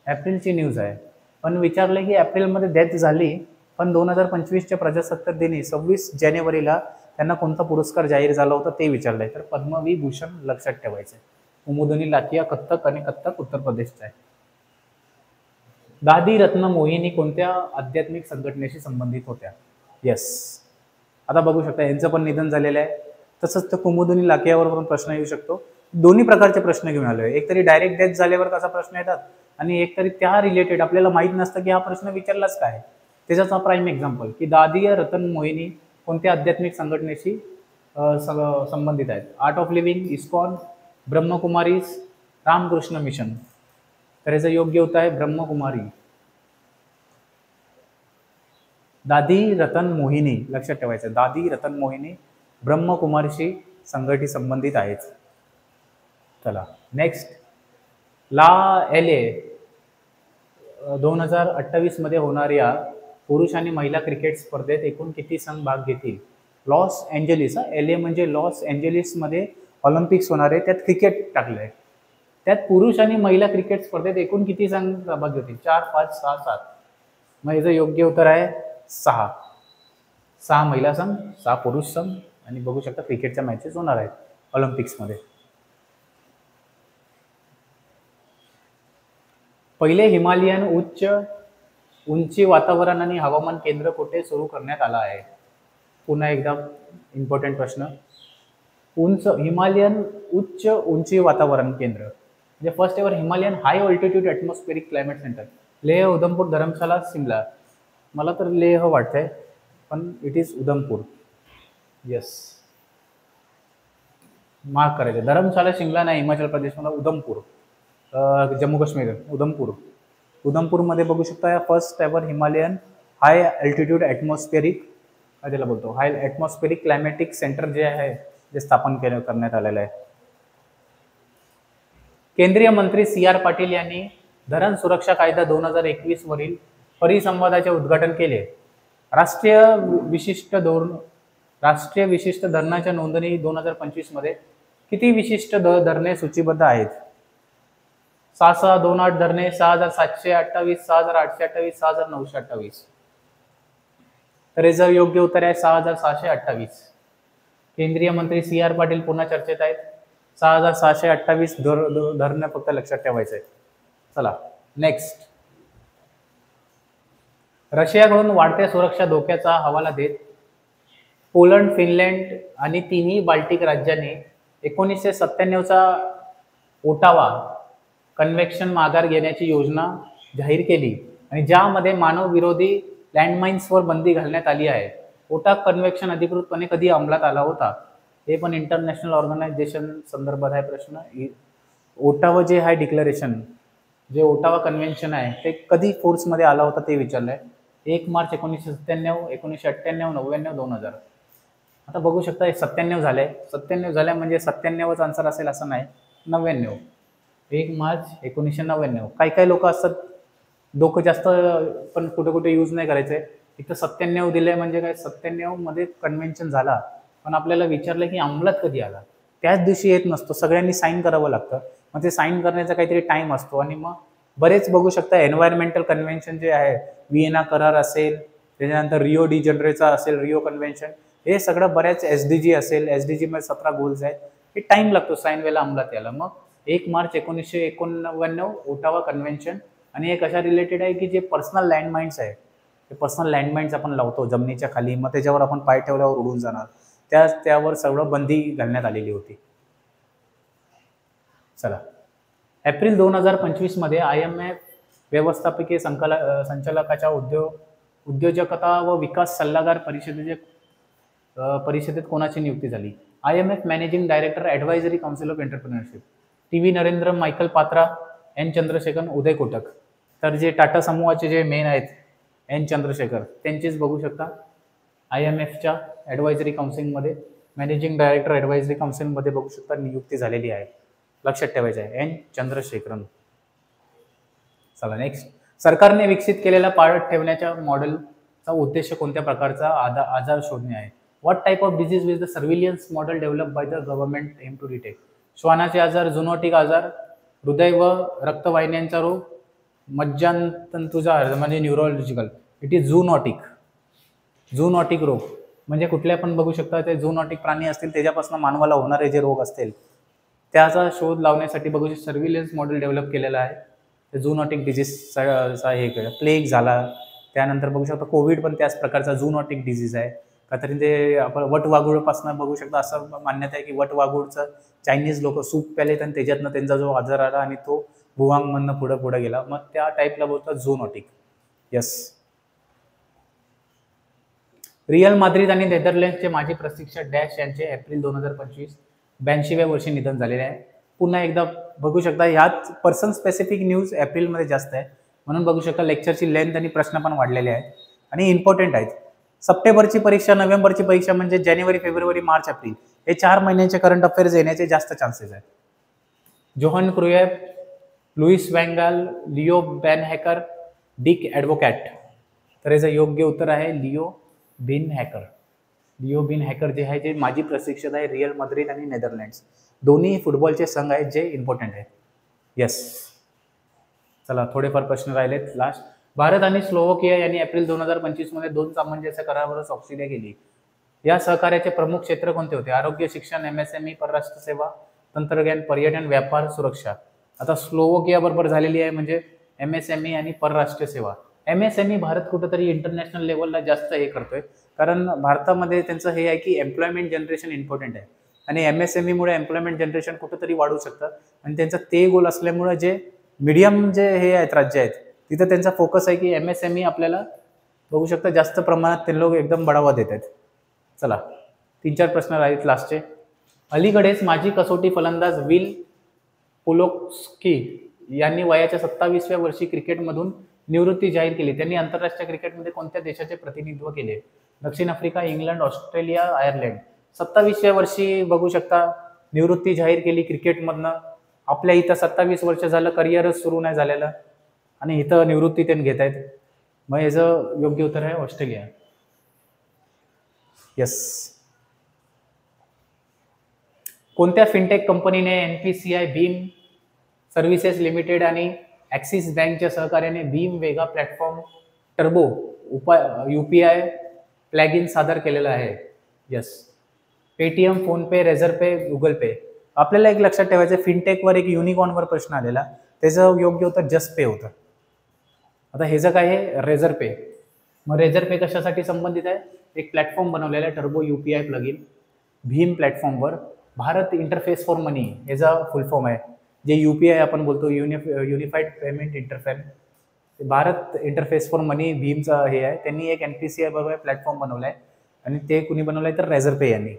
एप्रिलची न्यूज आहे, पण विचारलं की एप्रिलमध्ये डेथ झाली, पण 2025च्या प्रजासत्ताक दिनी 26 जानेवारीला त्यांना कोणता पुरस्कार जाहीर झाला होता ते विचारलंय. तर पद्मविभूषण लक्षात ठेवायचं आहे. कुमुदिनी लाखिया कथ्थक, आणि कथ्थक उत्तर प्रदेशचा आहे. दादी रत्न मोहिनी कोणत्या आध्यात्मिक संघटनेशी संबंधित होत्या? येस. आता बघू शकता यांचं पण निधन झालेलं आहे. तसंच तर कुमुदिनी लाखियावर पण प्रश्न येऊ शकतो. दोन्ही प्रकारचे प्रश्न घेऊन आलोय. एक तरी डायरेक्ट डेथ झाल्यावर कसा प्रश्न येतात आणि एक तरी त्या रिलेटेड आपल्याला माहित नसतं की हा प्रश्न विचारलाच काय. त्याच्याचा प्राईम एक्झाम्पल की दादी रतन मोहिनी कोणत्या आध्यात्मिक संघटनेशी संबंधित आहेत? Art of living, ISKCON, Brahma Kumaris, Ramakrishna mission. तर याचं योग्य उत्तर आहे ब्रह्मकुमारी. दादी रतन मोहिनी लक्षात ठेवायचं. दादी रतन मोहिनी ब्रह्मकुमारीशी संबंधित आहेत. चला नेक्स्ट. ला LA 2028 मध्ये होणाऱ्या पुरुष आणि महिला क्रिकेट स्पर्धेत एकूण किती संघ भाग घेतील? Los Angeles. LA म्हणजे लॉस एंजेलिस मध्ये ऑलिम्पिक्स होणार आहे, त्यात क्रिकेट टाकलंय. त्यात पुरुष आणि महिला क्रिकेट स्पर्धेत एकूण किती संघ भाग घेतील? 4, 5, 6, 7. मग याचं योग्य उत्तर आहे 6. 6 महिला संघ, 6 पुरुष संघ आणि बघू शकता क्रिकेटच्या मॅचेस होणार आहेत ऑलिम्पिक्समध्ये. पहिले हिमालयन उंची वातावरण आणि हवामान केंद्र कुठे सुरू करण्यात आलं आहे? पुन्हा एकदा इम्पॉर्टंट प्रश्न. हिमालयन उच्च उंची वातावरण केंद्र म्हणजे first ever Himalayan high altitude atmospheric climate centre. Leh, Udhampur, Dharamshala, Shimla. मला तर लेह वाटतंय पण it is Udhampur. Yes, mark करायचं. धर्मशाला, शिमला नाही, हिमाचल प्रदेशमध्ये उधमपूर. जम्मू काश्मीर उधमपूरमध्ये बघू शकता फर्स्ट एवर हिमालयन हाय अल्टिट्यूड ॲटमॉस्फेरिक त्याला बोलतो हाय ॲटमॉस्फेरिक क्लायमॅटिक सेंटर जे आहे जे स्थापन करण्यात आलेलं आहे. केंद्रीय मंत्री CR पाटील यांनी धरण सुरक्षा कायदा 2021 वरील परिसंवादाचे उद्घाटन केले. राष्ट्रीय विशिष्ट धरणाच्या नोंदणी 2025 मध्ये किती विशिष्ट धरणे सूचीबद्ध आहेत? 6628 धरणे, 6728, 6828, 6928. तर याचं योग्य उत्तर आहे 6628. केंद्रीय मंत्री CR पाटील पुन्हा चर्चेत आहेत. 6628 धरणे फक्त लक्षात ठेवायचं आहे. चला नेक्स्ट. रशियाकडून वाढत्या सुरक्षा धोक्याचा हवाला देत पोलंड, फिनलँड आणि तिन्ही बाल्टिक राज्यांनी 1997चा ओटावा कन्व्हेन्शन माघार घेण्याची योजना जाहीर केली आणि ज्यामध्ये मानवविरोधी लँडमाइन्सवर बंदी घालण्यात आली आहे. ओटावा कन्व्हेन्शन अधिकृतपणे कधी अंमलात आला होता? हे पण इंटरनॅशनल ऑर्गनायझेशन संदर्भात आहे प्रश्न. ओटावा जे आहे डिक्लेरेशन, जे ओटावा कन्व्हेन्शन आहे ते कधी फोर्समध्ये आला होता ते विचारलंय. 1 मार्च 1997, 1998, 99, 2000. आता बघू शकता 97 झालंय. 97 झाल्या म्हणजे 97च आन्सर असेल असं नाही. 99. 1 मार्च 1999. काही लोक असतात डोकं जास्त पण कुठे यूज नाही करायचंय. इथं 97 दिलंय म्हणजे काय 97 मध्ये कन्व्हेन्शन झाला पण आपल्याला विचारलं की अंमलात कधी आला? त्याच दिवशी येत नसतो, सगळ्यांनी साईन करावं लागतं. मग ते साईन करण्याचा काहीतरी टाइम असतो आणि मग बरेच बघू शकता एन्व्हायरमेंटल कन्व्हेन्शन जे आहे, व्हिएना करार असेल, त्याच्यानंतर रिओ डी जनरेचा असेल, रिओ कन्व्हेन्शन, हे सगळं बऱ्याच SDG असेल, SDG मध्ये 17 गोल्स आहेत. हे टाइम लागतो साईन व्हायला, अंमलात यायला. मग 1 मार्च 1989 ओटावा कन्व्हेन्शन. आणि एक अशा रिलेटेड आहे की जे पर्सनल लँडमाइन्स आहे, ते पर्सनल लँडमाइन्स आपण लावतो जमिनीच्या खाली, मग त्याच्यावर आपण पाय ठेवल्यावर उडून जाणार, त्यावर सगळं बंदी घालण्यात आलेली होती. चला, एप्रिल 2025 मध्ये IMF व्यवस्थापकीय संचालकाच्या उद्योजकता व विकास सल्लागार परिषदेत कोणाची नियुक्ती झाली? IMF managing director, advisory council of entrepreneurship. TV Narendra, Michael Patra, N Chandrasekhar, Uday Kotak. तर जे टाटा समूहाचे जे मेन आहेत N चंद्रशेखर, त्यांचीच बघू शकता IMFच्या ॲडवायझरी काउन्सिलमध्ये, मॅनेजिंग डायरेक्टर ॲडवायझरी काउन्सिलमध्ये बघू शकता नियुक्ती झालेली आहे. लक्षात ठेवायचं आहे N चंद्रशेखरन. चला नेक्स्ट. सरकारने विकसित केलेल्या पाळत ठेवण्याच्या मॉडेलचा उद्देश कोणत्या प्रकारचा आजार शोधणे आहे? What type of disease was the surveillance model develop by the government aim to detect? श्वानाचे आजार, झुनोटिक आजार, हृदय व रक्तवाहिन्यांचा रोग, मज्जातंतूचा आजार म्हणजे न्यूरोलॉजिकल. इट इज झूनॉटिक रोग म्हणजे कुठल्या पण बघू शकता ते झूनॉटिक प्राणी असतील त्याच्यापासून मानवाला होणारे जे रोग असतील त्याचा शोध लावण्यासाठी बघू सर्व्हिलन्स मॉडेल डेव्हलप केलेला आहे. झूनॉटिक डिजीजचा हे केलं, प्लेग झाला, त्यानंतर बघू शकता कोविड पण त्याच प्रकारचा झूनॉटिक डिजीज आहे. का तरी ते आपण वटवाघूळपासून बघू शकता, असं मान्यता आहे की वटवाघूळचं चायनीज लोक सूप प्याले आणि त्याच्यातनं त्यांचा जो आजार आला आणि तो वुहांगमधनं पुढे पुढे गेला, मग त्या टाईपला बोलतात झूनॉटिक. येस. रिअल माद्रिद आणि नेदरलँडचे माजी प्रशिक्षक डॅश यांचे एप्रिल 2025 82व्या वर्षी निधन झालेले आहे. पुन्हा एकदा बघू शकता, ह्यात पर्सन स्पेसिफिक न्यूज एप्रिलमध्ये जास्त आहे, म्हणून बघू शकता लेक्चरची लेंथ आणि प्रश्न पण वाढलेले आहेत आणि इम्पॉर्टंट आहेत. सप्टेंबरची परीक्षा, नोव्हेंबरची परीक्षा म्हणजे जानेवारी, फेब्रुवारी, मार्च, एप्रिल हे 4 महिन्यांचे करंट अफेअर्स येण्याचे जास्त चान्सेस आहेत. Johan Cruyff, Louis van Gaal, Leo Beenhakker, Dick Advocaat. तर याचं योग्य उत्तर आहे Leo Beenhakker. Leo Beenhakker जे आहे, जे माजी प्रशिक्षक आहे रिअल माद्रिद आणि नेदरलँड्स, दोन्ही फुटबॉलचे संघ आहेत जे इम्पॉर्टंट आहेत. येस. चला थोडेफार प्रश्न राहिलेत लास्ट. भारत आणि स्लोव्हाकिया यांनी एप्रिल 2025 मध्ये 2 सामंजस्य करारावर स्वाक्षरी केली. या सहकार्याचे प्रमुख क्षेत्र कोणते होते? आरोग्य, शिक्षण, MSME, परराष्ट्र सेवा, तंत्रज्ञान, पर्यटन, व्यापार, सुरक्षा. आता स्लोव्हाकिया बरोबर झालेली आहे म्हणजे MSME आणि परराष्ट्र सेवा. MSME भारत कुठेतरी इंटरनॅशनल लेवलला जास्त हे करतोय, कारण भारतामध्ये त्यांचं हे आहे की एम्प्लॉयमेंट जनरेशन इम्पॉर्टंट आहे आणि MSME मुळे एम्प्लॉयमेंट जनरेशन कुठेतरी वाढू शकतं आणि त्यांचा ते गोल असल्यामुळे जे मीडियम जे हे आहेत राज्य आहेत तिथं त्यांचा फोकस आहे की MSME आपल्याला बघू शकता जास्त प्रमाणात ते लोक एकदम बढावा देत आहेत. चला 3-4 प्रश्न राहिलेत लास्टचे. अलीकडेच माजी कसोटी फलंदाज विल पुलोस्की यांनी वयाच्या 27व्या वर्षी क्रिकेटमधून निवृत्ती जाहीर केली. त्यांनी आंतरराष्ट्रीय क्रिकेटमध्ये कोणत्या देशाचे प्रतिनिधित्व केले? दक्षिण आफ्रिका, इंग्लंड, ऑस्ट्रेलिया, आयर्लंड. 27व्या वर्षी बघू शकता निवृत्ती जाहीर केली क्रिकेटमधनं. आपल्या इथं 27 वर्ष झालं, करिअरच सुरू नाही झालेलं आणि इथं निवृत्ती त्यांनी घेत आहेत. मग याचं योग्य उत्तर आहे ऑस्ट्रेलिया. येस. कोणत्या फिनटेक कंपनीने NPCI भीम सर्व्हिसेस लिमिटेड आणि ॲक्सिस बँकच्या सहकार्याने भीम वेगा प्लॅटफॉर्म टर्बो UPI प्लॅगिन सादर केलेला आहे? Yes. Paytm, PhonePe, Razorpay, Google पे. आपल्याला एक लक्षात ठेवायचं, फिनटेकवर एक युनिकॉर्नवर प्रश्न आलेला, त्याचं योग्य उत्तर जस्ट पे होतं. आता हे जर काय आहे रेझरपे. मग रेझरपे कशासाठी संबंधित आहे? एक प्लॅटफॉर्म बनवलेला आहे टर्बो UPI प्लगइन भीम प्लॅटफॉर्मवर. भारत इंटरफेस फॉर मनी याचा फुल फॉर्म आहे, जे UPI आपण बोलतो unified payment interface. Bharat interface for money भीमचा हे आहे. त्यांनी एक NPCI बरोबर प्लॅटफॉर्म बनवला आहे आणि ते कुणी बनवलं आहे तर रेझरपे यांनी.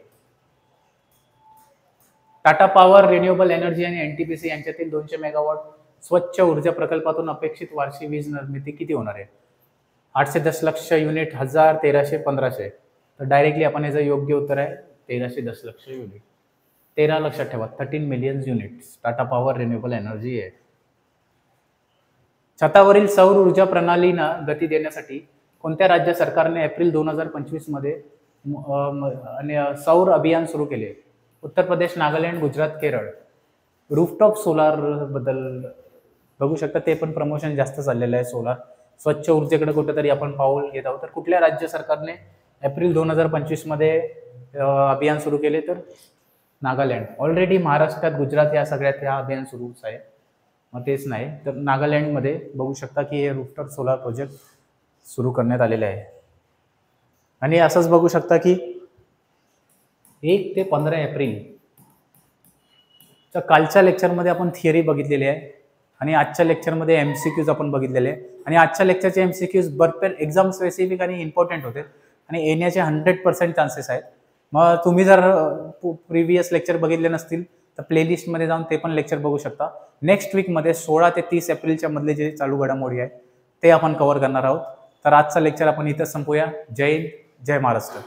टाटा पॉवर, रिन्युएबल एनर्जी आणि NTPC यांच्यातील 200 मेगावॉट स्वच्छ ऊर्जा प्रकल्पातून अपेक्षित वार्षिक वीज निर्मिती किती होणार आहे? 800 दशलक्ष युनिट, 1000, 1300, 1500. तर डायरेक्टली आपण याचं योग्य उत्तर आहे 1300 दशलक्ष युनिट. 13 लक्षात ठेवा, 13 million units Tata power renewable energy आहे. छतावरील सौर ऊर्जा प्रणालींना गती देण्यासाठी कोणत्या राज्य सरकारने एप्रिल 2025 मध्ये सौर अभियान सुरू केले? उत्तर प्रदेश, नागालँड, गुजरात, केरळ. रूफटॉप सोलार बद्दल बघू शकता, ते पण प्रमोशन जास्त चाललेलं आहे. सोलार स्वच्छ ऊर्जेकडे कुठेतरी आपण पाऊल घेत आहोत. तर कुठल्या राज्य सरकारने एप्रिल 2025 मध्ये अभियान सुरू केले? तर नागालँड. ऑलरेडी महाराष्ट्रात, गुजरात या सगळ्यात हा अभियान सुरूच आहे, मग तेच नाही तर नागालँडमध्ये बघू शकता की हे रूफटॉप सोलार प्रोजेक्ट सुरू करण्यात आलेले आहे. आणि असंच बघू शकता की 1 ते 15 एप्रिल तर कालच्या लेक्चरमध्ये आपण थिअरी बघितलेली आहे आणि आजच्या लेक्चरमध्ये MCQs आपण बघितलेले आहे. आणि आजच्या लेक्चरचे MCQs भरपूर एक्झाम स्पेसिफिक आणि इम्पॉर्टंट होते आणि येण्याचे 100% चान्सेस आहेत. मग तुम्ही जर प्रिव्हियस लेक्चर बघितले नसतील तर प्लेलिस्टमध्ये जाऊन ते पण लेक्चर बघू शकता. नेक्स्ट वीकमध्ये 16 ते 30 एप्रिलच्या मधले जे चालू घडामोडी आहे ते आपण कव्हर करणार आहोत. तर आजचा लेक्चर आपण इथं संपूया. जय हिंद, जय महाराष्ट्र.